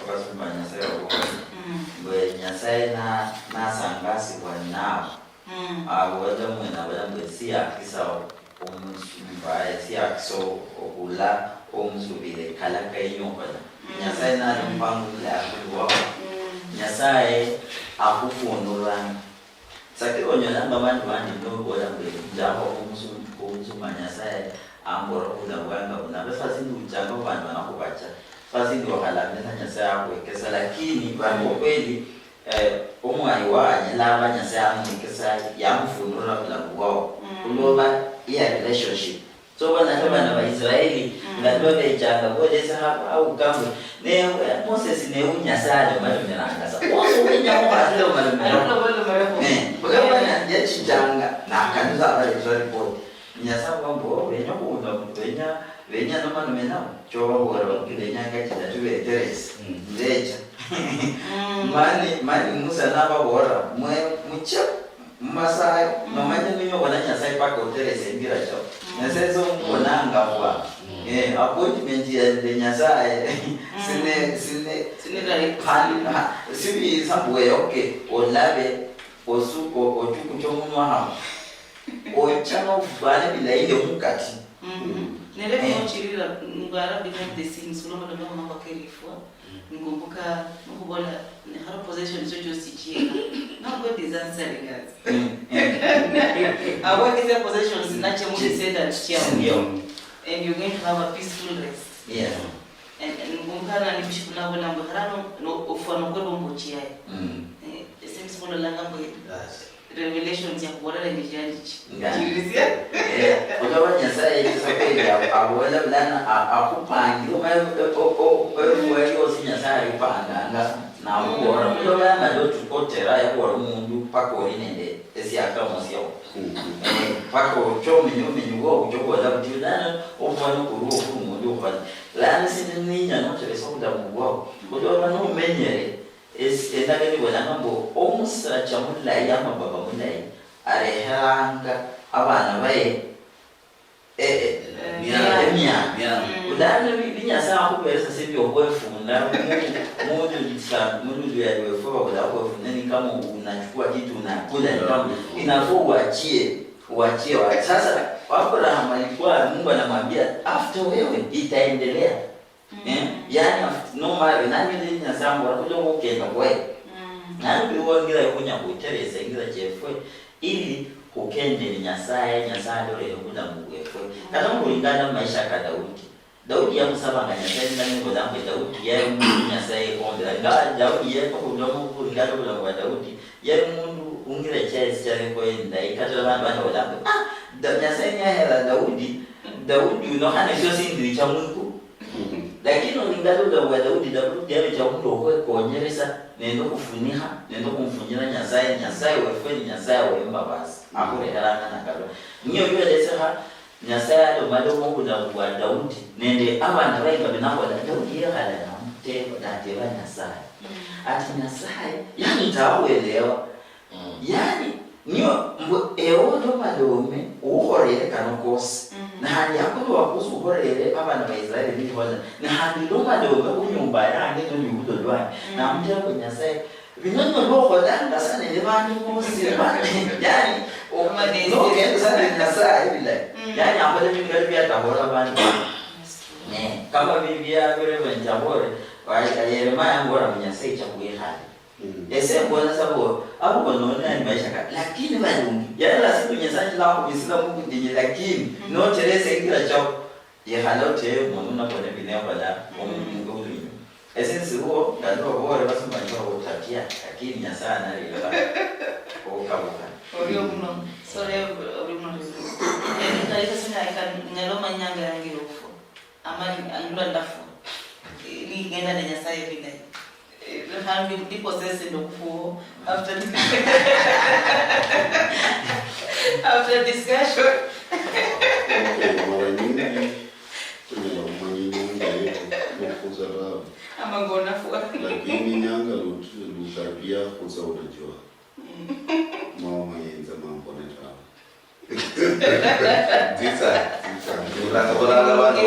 okasoma Nyasaye okukola. Bwe Nyasaye na sangasi kwa nao. Wada mwena wada mwesi akisa omusumbaye si akiso okula omusubile kalaka inyobala. Nyasaye na mpango la kuwa. Nyasaye akufunulana. Sakiri onyona mbabantu bandi nokola mbele njabo omusuma Nyasaye ambora kula wanga unabefasi ndujanga abantu banakubacha. Fasi ndio halamisa Nyasaye akwekesa lakini bantu kweli omwayi wanye laba Nyasaye amwekesa yamfunula kula kuwao. Kuloba iya relationship. So bana ba Israeli ngado bejanga bodesa hapa au kamwe ne Moses ne unyasale malumeranga sa woso wenya mwahle malumeranga yachijanga na kanisa ba Israeli boy nyasa kwambo wenya kuunda wenya no malumena choba bora bakilenya ngachida tuwe teres ndeja mani Musa naba bora mucha Masayo nomanya ninyo bana Nyasaye paka uterese ngira cho Nyasaye mbonanga kwa appointment ya Nyasaye sine hani sibi sambuwe okay olabe osuko ochuku chomunwa ha ochano bana bila ile mukati nele kuchirira ngara behind the scenes ulo ndo mama wakelifwa ngumbuka ngubona ne haro possession sojo sichika na God is answering us. Our possessions nache Mungu said that and you're going to have a peaceful rest. Yeah. And ngumkana ni bishikuna wala mbarano no ofano kwelo mbochia. Same small langa mbo revelations ya kubora ni janji. Ngirisia. Ojawa Nyasaye kisapeli awala blana akupangi oyo Nyasaye upanga na ubora ojawa ngado tukotera ya bora mundu pako nende esi akamusyo. Pako chomi nyugo ujokoza kutidana ofano kuruo kumundu kwa lana sininya no tele sokuda mugwa ojawa no menyere endagani wala ngambo omusra chamula yama baba mulai arehanga abana bae mia udana binyasa akubesa sebyo kwefunda mundu ya wefa wala kwefunda ni kama unachukua kitu unakula ni kama inafaa uachie sasa Abraham alikuwa Mungu anamwambia after wewe itaendelea. Yani no matter nani ni Nyasambo akuja ukenda kwa nani biwo ngira kunya kuteresa ngira chefwe ili ukende ni Nyasaye ndio kuja Mungu yefwe kama kulingana maisha ya Daudi yamusabanga Nyasaye ndani kwa Daudi yeye Mungu Nyasaye kondera Daudi yeye kwa kudomo kulingana kwa Daudi yeye Mungu ungira chase chale kwa enda ikatala bana wala Nyasaye hela Daudi unohana sio sindi cha Mungu lakini ulingalo wa Daudi yale cha Mungu kuonyesha nendo kufuniha nendo kumfunyira Nyasaye wewe Nyasaye wemba basi akore haranga na kalo niyo yule sasa Nyasaye ndo mado Mungu na kwa Daudi nende abana baika binako Daudi yeye hala na mtego datewa Nyasaye ati Nyasaye yani taelewa yani niyo ndo madome uhorere kanokose na hali yako wakuzu uhorere abana ba Israeli bihoza na hali ndo madome kunyumba yange ndo yudo lwa na mtego Nyasaye binonyo loko danda sana ile bandi mose yani omane no kenda sana Nyasaye bila yani apale mingali bia tabora bandi kama bibia vile benjabore wa Yeremia ngora Nyasaye cha kuihali esembona sabo abonona maisha lakini balungi yala siku nyesaji la kubisila Mungu dinyi lakini no terese kila chao yehalote mununa kwenye binea bala Mungu ulinyo esensi huo ngalo bora basi mbanyo utatia lakini nyasana ile okabuka oyo muno sore oyo ndalika sina ngalo manyanga yangirofu amali angula ndafu ni ngenda na nyasaye bila hangi ndipossess ndokufu after discussion mara nyingi kuzara ama ngona fuwa lakini nyanga lukaribia kuza unajua mama yenza mambo neta Disa unakabona bana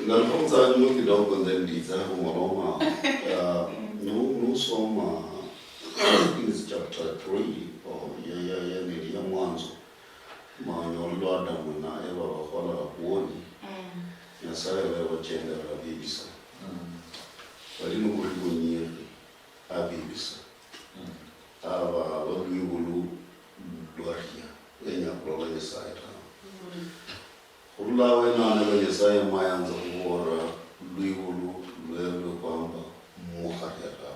nalifunza nyuma kidogo ndiza ngoma no soma is chapter 3 ya mwanzo manyolo Adamu na Eva wakola kuoni Nyasaye wewe chenda kabisa walinu kuligonye abibisa aba waluyulu luhya enya kulola Nyasaye ta Ulawe na Nyasaye mayanza kuora luyulu lwewe kwamba muhareta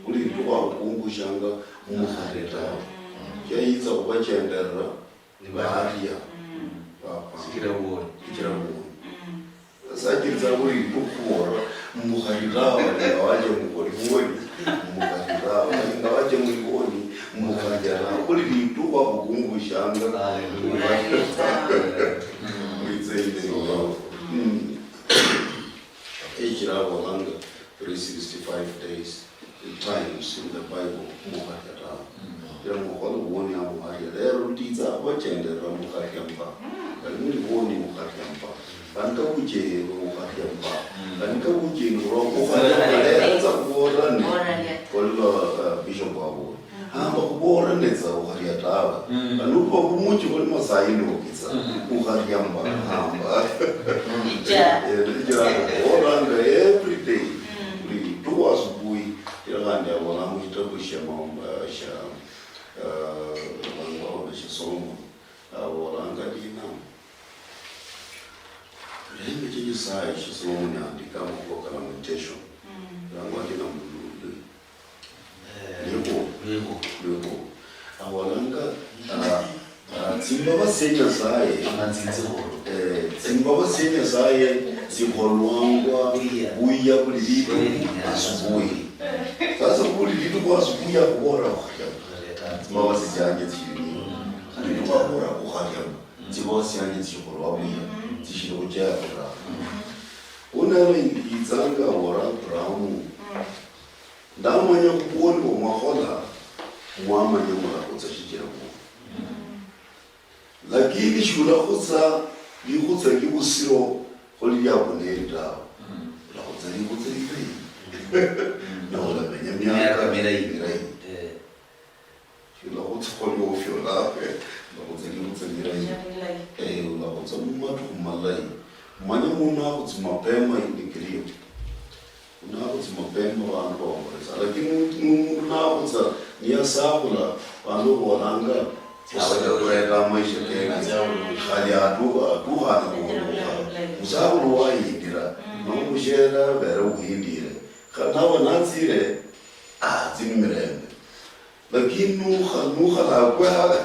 ulituwa kukumbushanga muhareta yaitsa kubachendera ni bahariya papa sikira uone sakiriza uri kukuora muharirawa ngawaje mukoriwoni muharirawa ngawaje muikoni muharirawa uri lituwa kukumbushanga ejirawa langa 365 days times in the Bible muharirawa mukolo uone abo hariya lero nditsa abachendera muhariyamba muri uone muhariyamba Banka uje muhariyamba banka uje ngoro muhariyamba kuborane kolwa bishop wabo hamba kuborane za muhariyatawa anupo kumuchi kuli masaino kitsa muhariyamba hamba ija oranga every day we do asubuhi iranga wala muitakusha mambo sha wango somo oranga dina Lengo chenye sai somo ni andika kwa lamentation rango dina mbulu lego awalanga Zimbabwe senya sai Zimbabwe senya sai sibolwangwa buya kulilipo asubuhi sasa kulilipo kwa asubuhi ya kuora Zimbabwe sijanye chini alikuwa bora kuharia Zimbabwe sijanye chibolwa buya chishiro chakura unalo izanga wora brown ndamanya kubona mwahola mwamanya mura kutsashikira ku lakini shula khutsa likhutsa kibusiro kholi yabonenda la khutsa likhutsa likhutsa na ola benyamya kamera irai shula khutsa kholi ofyola la khutsa likhutsa lirai la khutsa matu malai manya muna khutsa mapema indikiriyo una khutsa mapema vanhu vaombolesa lakini una khutsa niya sabula vanhu volanga Awaloreka maisha kenga hali atuhana kuhuluka musabulu wayindira nomushera bere uhindire khanawa natsire zinmirembe lakini nukhala kwa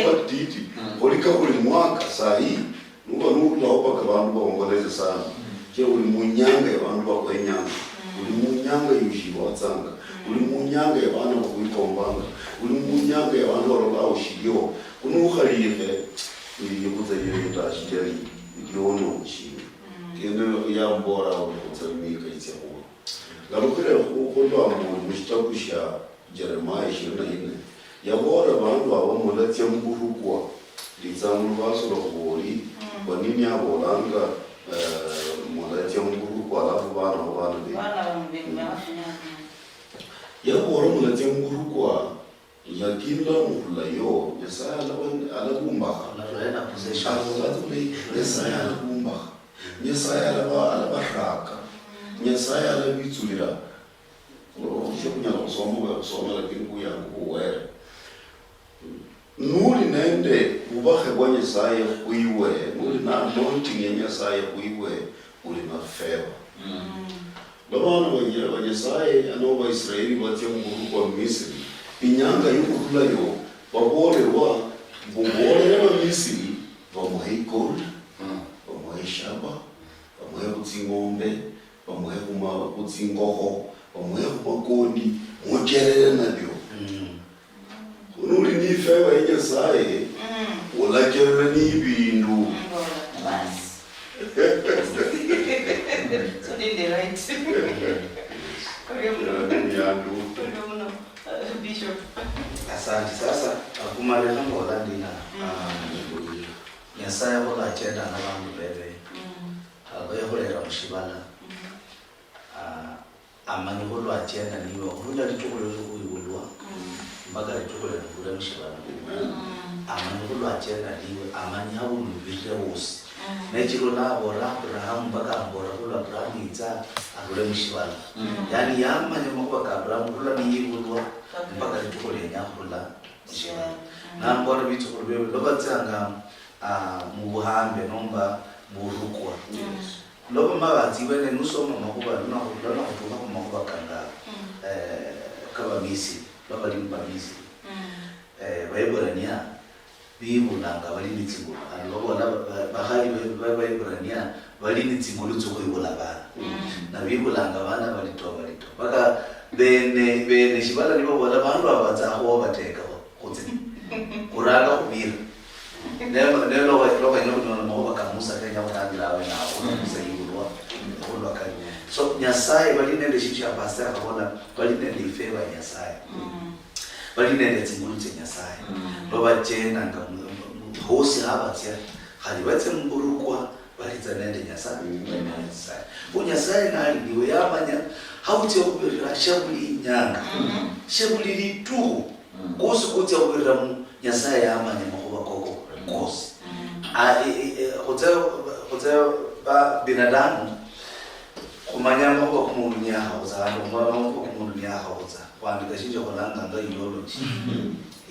matiti olika uli mwaka sahi nukula bantu baongoleze sana che uli munyanga abantu bakwenyanga uli munyanga yushibatsanga uli munyanga yabana bakwikombanga uli munyanga yabantu barola ushiriyo kunukhaliye yikuza yita shijeri ikione ushiri kende yambora ukutsamika itseho ngalukire ukholwa mushitakusha Jeremiah 24 yabora bantu abamulatsya mburukwa litsamu basoro kholi kwanini abolanga mulatsya mburukwa alafu bana yabora mulatsya mburukwa yakila mulayo Yesaya alabumba Yesaya alabumba Yesaya alabaraka Nyasaye alabitsulira kunyala kusoma lakini kuyangu uwere nuli nende ubakhe bwa Nyasaye khuiwe nuli na anointing ya Nyasaye khuiwe uli na favor babana ba Nyasaye ano ba Israeli batya mu kwa Misiri inyanga y'ukurula yo babolerwa bongolera ba Misiri bamuhe gold bamuhe shamba bamuhe kutsingombe bamuhe kutsingoho bamuhe kumakoni mujerere nabyo nuli ni favor ya Nyasaye ulakerera ni ibindu So did they right? Bishop. Asante sasa akumaleka ngola ndina Nyasaye bola chenda na bantu bebe abayeholera mushibala amani bolo achenda niwe urunda litukolera kuyibulwa mpaka litukolera kula mushibala amani bolo achenda niwe amani habulu bidre wose Nechiro nabo Abraham mpaka ambora kula Abraham itsa akule mushibala yani yamanye makuba ka Abraham kula niyibulwa mpaka litukole nyakula mushibala nambora bitukole lobatsanga mu buhambe nomba burukwa loba mabazi bene nusoma makuba lona kutuka makuba kanga kaba misi loba limba misi Waebrania bibulanga bali nitsingo alobo bahali Waebrania bali nitsingo lutsoko ibola bana na bibulanga bana bali to baka bene shibala nibo bola bantu abaza aho bateka kutse kuranga kubira nelo loba nyono mo baka Musa kenya batandira we na Musa yibulwa kulwa kali so Nyasaye bali nende shichi ya pastor akabona bali nende ifeva Nyasaye bali nende tsingulu tse Nyasaye loba tjena nga hosi abatya khali batse mburukwa bali tsanende Nyasaye Nyasaye Nyasaye nali niwe yamanya hauti okubira shabuli nyanga shabuli litu kosi kuti okubira Nyasaye yamanya makuba koko kosi hotel ba binadamu kumanya makuba kumunya hauza makuba kumunya hauza kwandika shinjo kolanga nga ideology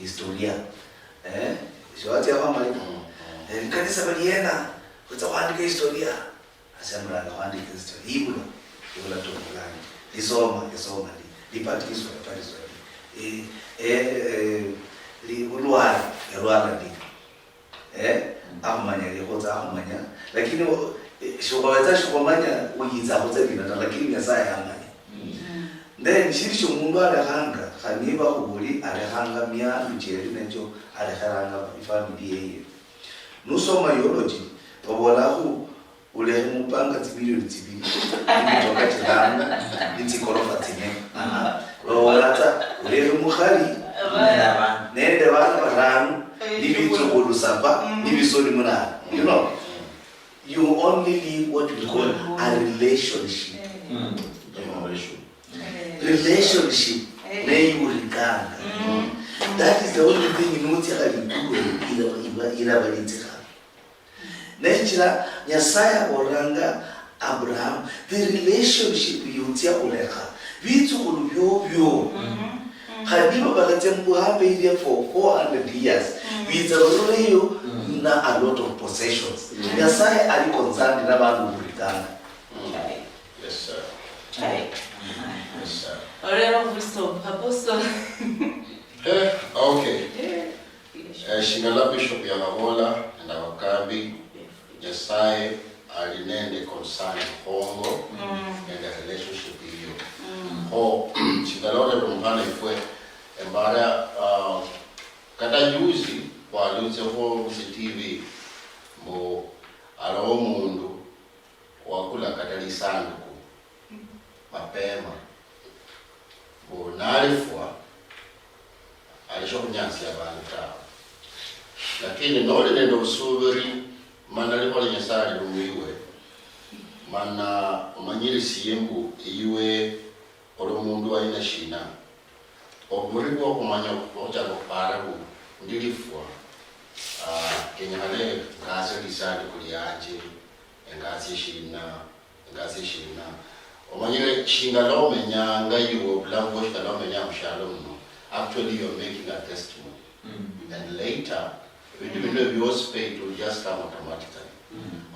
historia shwati hapa mali kanisa baliena kutaandika historia asemra kuandika historia ibula tokulani lisoma lipatikiswa li ulwala ndi amanya lekotsa amanya lakini shobaweza shobamanya uyiza kutsebina lakini Nyasaye amanya then shirisho mundu alehanga khaniba kubuli alehanga mya mjeri necho aleheranga ifamily yeye nusoma theology babolahu ule mupanga tibili kutoka chidana nitsikorofa tine babolata ule mukhali nende bana baranu nibitsukulu sapa nibisoni munana you know you only live what we call a relationship relationship neyurikanga that is the only thing inoti akaliduwe ilabalitika nenjira Nyasaye oranga Abraham the relationship yutia uleka bitsukulu byo hadiba balatembu habe ile for 400 years bitsaroleyo na a lot of possessions Nyasaye ali concerned na bantu burikanga yes sir yes sir Apostle okay shingala bishop ya Mabola na wakabi Nyasaye alinende concern hongo and the relationship hiyo ho shingala rumhana ifwe embara kata juzi kwa luze ho TV mo alo mundu wakula katali sanduku mapema bonalifwa alishokunyansi abantu tawo lakini noli nendo usubiri mana lihola Nyasaye lumiwe mana umanyirisi yembu iwe olo mundu aina shina omuribu wa kumanya kukocha kuparabu ndilifwa kenya hale ngazi lisali kuliaje ngazi shina omanyire shingalo menyanga yiwo blanco shingalo menyanga shalom no. Actually you're making a testimony. And later even though you was paid will just come automatically.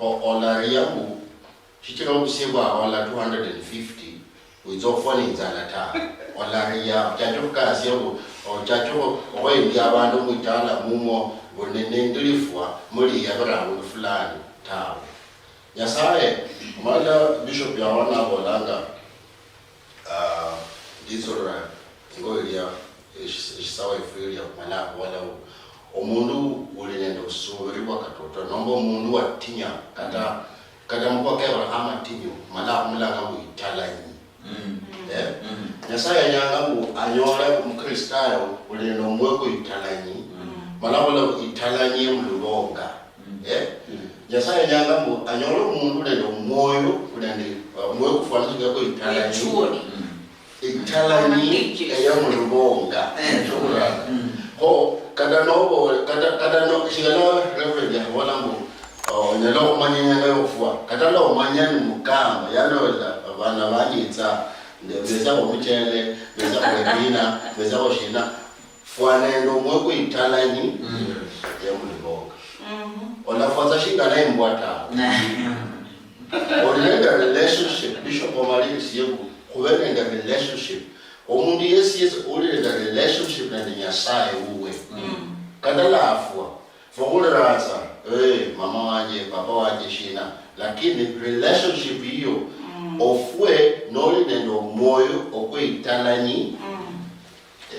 Olariamu chichira ubusebwa ola 250 uzofona inzalata. Olaria chachokazi yabo chacho owendi abantu mutala mumo bonenendilifwa muri yabarawo fulani tawo. Nyasaye mala bishop yawana bolanga disora ngoya isawa ifiri mala wala omundu ulinenda usubirwa katoto nombo mundu watinya kata mkwake Abraham tinyo mala mulanga muitalanyi. Nyasaye nyangamu anyora mukristayo ulinenda mweko italanyi mala wala italanyi mulubonga. Nyasaye nyangamu anyora mundu ulinenda moyo ulinenda mweko kufanisha kwa italanyi italanyi ya mulubonga. Ho kada no shigala reverend ya wala mu nyalo manyanya yofwa kada lo manyani mukama yano bana banyitsa ndebeza bomuchele beza kwebina beza boshina fwanendo mweko italanyi ya mulibonga. Ona fwaza shingana imbwata onenda relationship bishop omali siyeku kubenenda relationship omundu yes olenda relationship na Nyasaye uwe kada lafwa fokuleraza mama wanje papa wanje shina lakini relationship hiyo ofwe noli nendo moyo okweitalanyi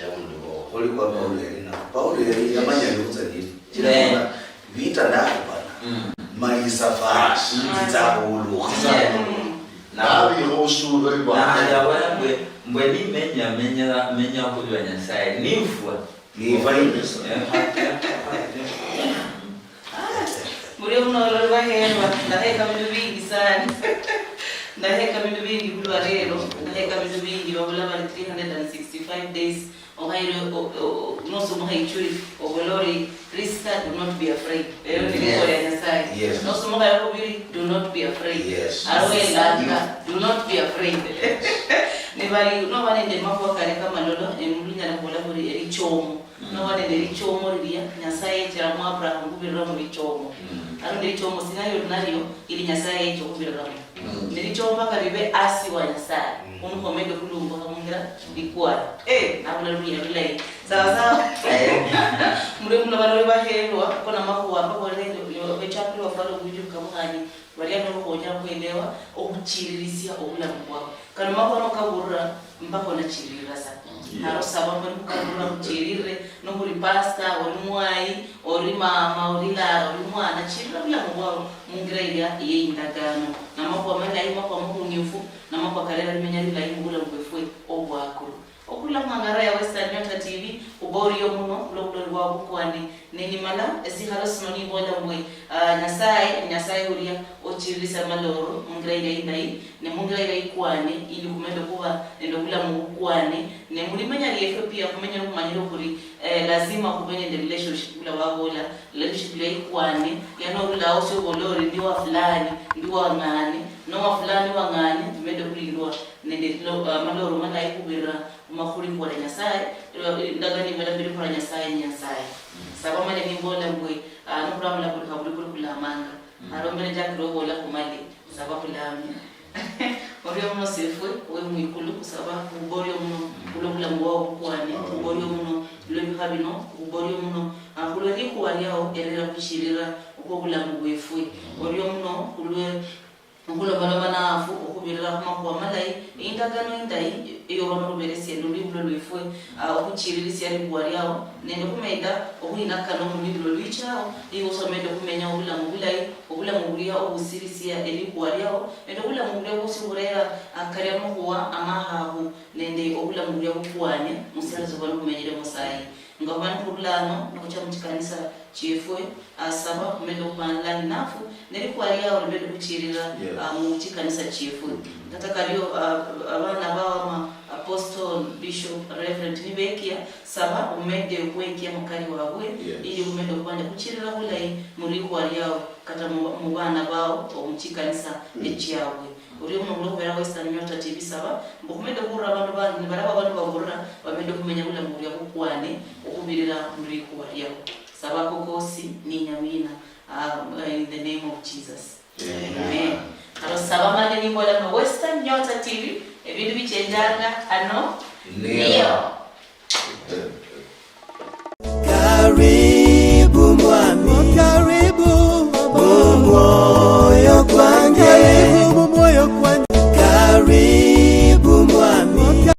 ya mundu oli kwa Paulo yamanya luza nini chira vita ndako bana maisafari nzabulu nabi hosulo na ya wala mbweni menya kulwa Nyasaye nifwa nivaimesa muri uno rwaherwa ndaheka bintu bingi sana ndaheka bintu bingi kulwa rero ndaheka bintu bingi babula bali 365 days ohairo no so mohaichuri obolori Prisca do not be afraid ero ni kwa Nyasaye no so mohaicho biri do not be afraid awe langa do not be afraid ne bali no bane de mako kare kama lolo emulinya na bola bori eri chomo no bane de chomo ria Nyasaye tira mu Abraham kubirira mu chomo aro de chomo sinayo nario ili Nyasaye chokubirira ne chomo karibe asi wa Nyasaye umukomende kulumba kamungira ikwara nabula ruya rulai sawa mure muna balo baherwa kona makuwa babolendo bechapli wafalo kuju kamuhani bali no konya kwelewa okuchiririsia obula mkwao kana makono kaburra mpako na chirira sa haro sababu kukaburra kuchirire no kuri pasta ori mwai ori mama ori la ori mwana chirira bula mkwao mungira ile indagano na makwa mala ima kwa mungifu na makwa kalera menyari la imbula mbefwe obwako okula mangara ya Westernn Nyota TV uboriyo muno lokolo wa bukwani neni mala ezihalo sinoni bola mwe Nyasaye uria ochirisa maloro mungira ile indai ne mungira ile ikwane ili kumendo kuba ndo kula mukwane ne mulimenya liyefe pia kumenya kumanyiro kuri lazima kubenye the relationship kula wagola relationship ile ikwane yano kula osho bolori ndiwa fulani ndiwa ngani no fulani wa ngani tumende kulirwa nende maloro mala ikubira umakuri kwa Nyasaye ndagani mala biri kwa Nyasaye sabama ne nimbola mbwe no programu la kula manga arombele jakro bola kumali sababu lami oriyo muno sefwe we mwikulu sababu uboriyo muno kulokula ngwa kwani uboriyo muno lebi habino uboriyo muno kulori kuwaliao elera kushirira ukokula ngwefwe oriyo muno kulwe ngulo balabana afu okubirira kwa malai indagano indai iyo bano beresi nduliblo lwefwe okuchiririsia libwaliao nende kumeda okuina kano muliblo lwichao iyo somede kumenya obula mubulia obusirisia elibwaliao ende obula mubulia obusiburera akaremo kuwa amahahu nende obula mubulia bukwane musalazo bano kumenyere Musayi ngabana kulano nokucha mutikanisa chefwe asaba kumendo kubanla nafu neri kwaliao lebede kuchirira mutikanisa chefwe nataka leo abana bawa apostle bishop reverend nibekia saba umende kwekia mukali wawe ili umende kubanda kuchirira bulai muri kwaliao kata mubana bawo omuchikanisa echiawe uri mu kubera Westernn Nyota TV saba mbukumende kurra abantu bandi baraba abantu bagorra bamende kumenya kula mu ya kukwane ukubirira muri kuwariya saba kokosi ni nyamina in the name of Jesus. Amen. Alo saba mande ni mbola mu Westernn Nyota TV ebintu bichenjanga ano niyo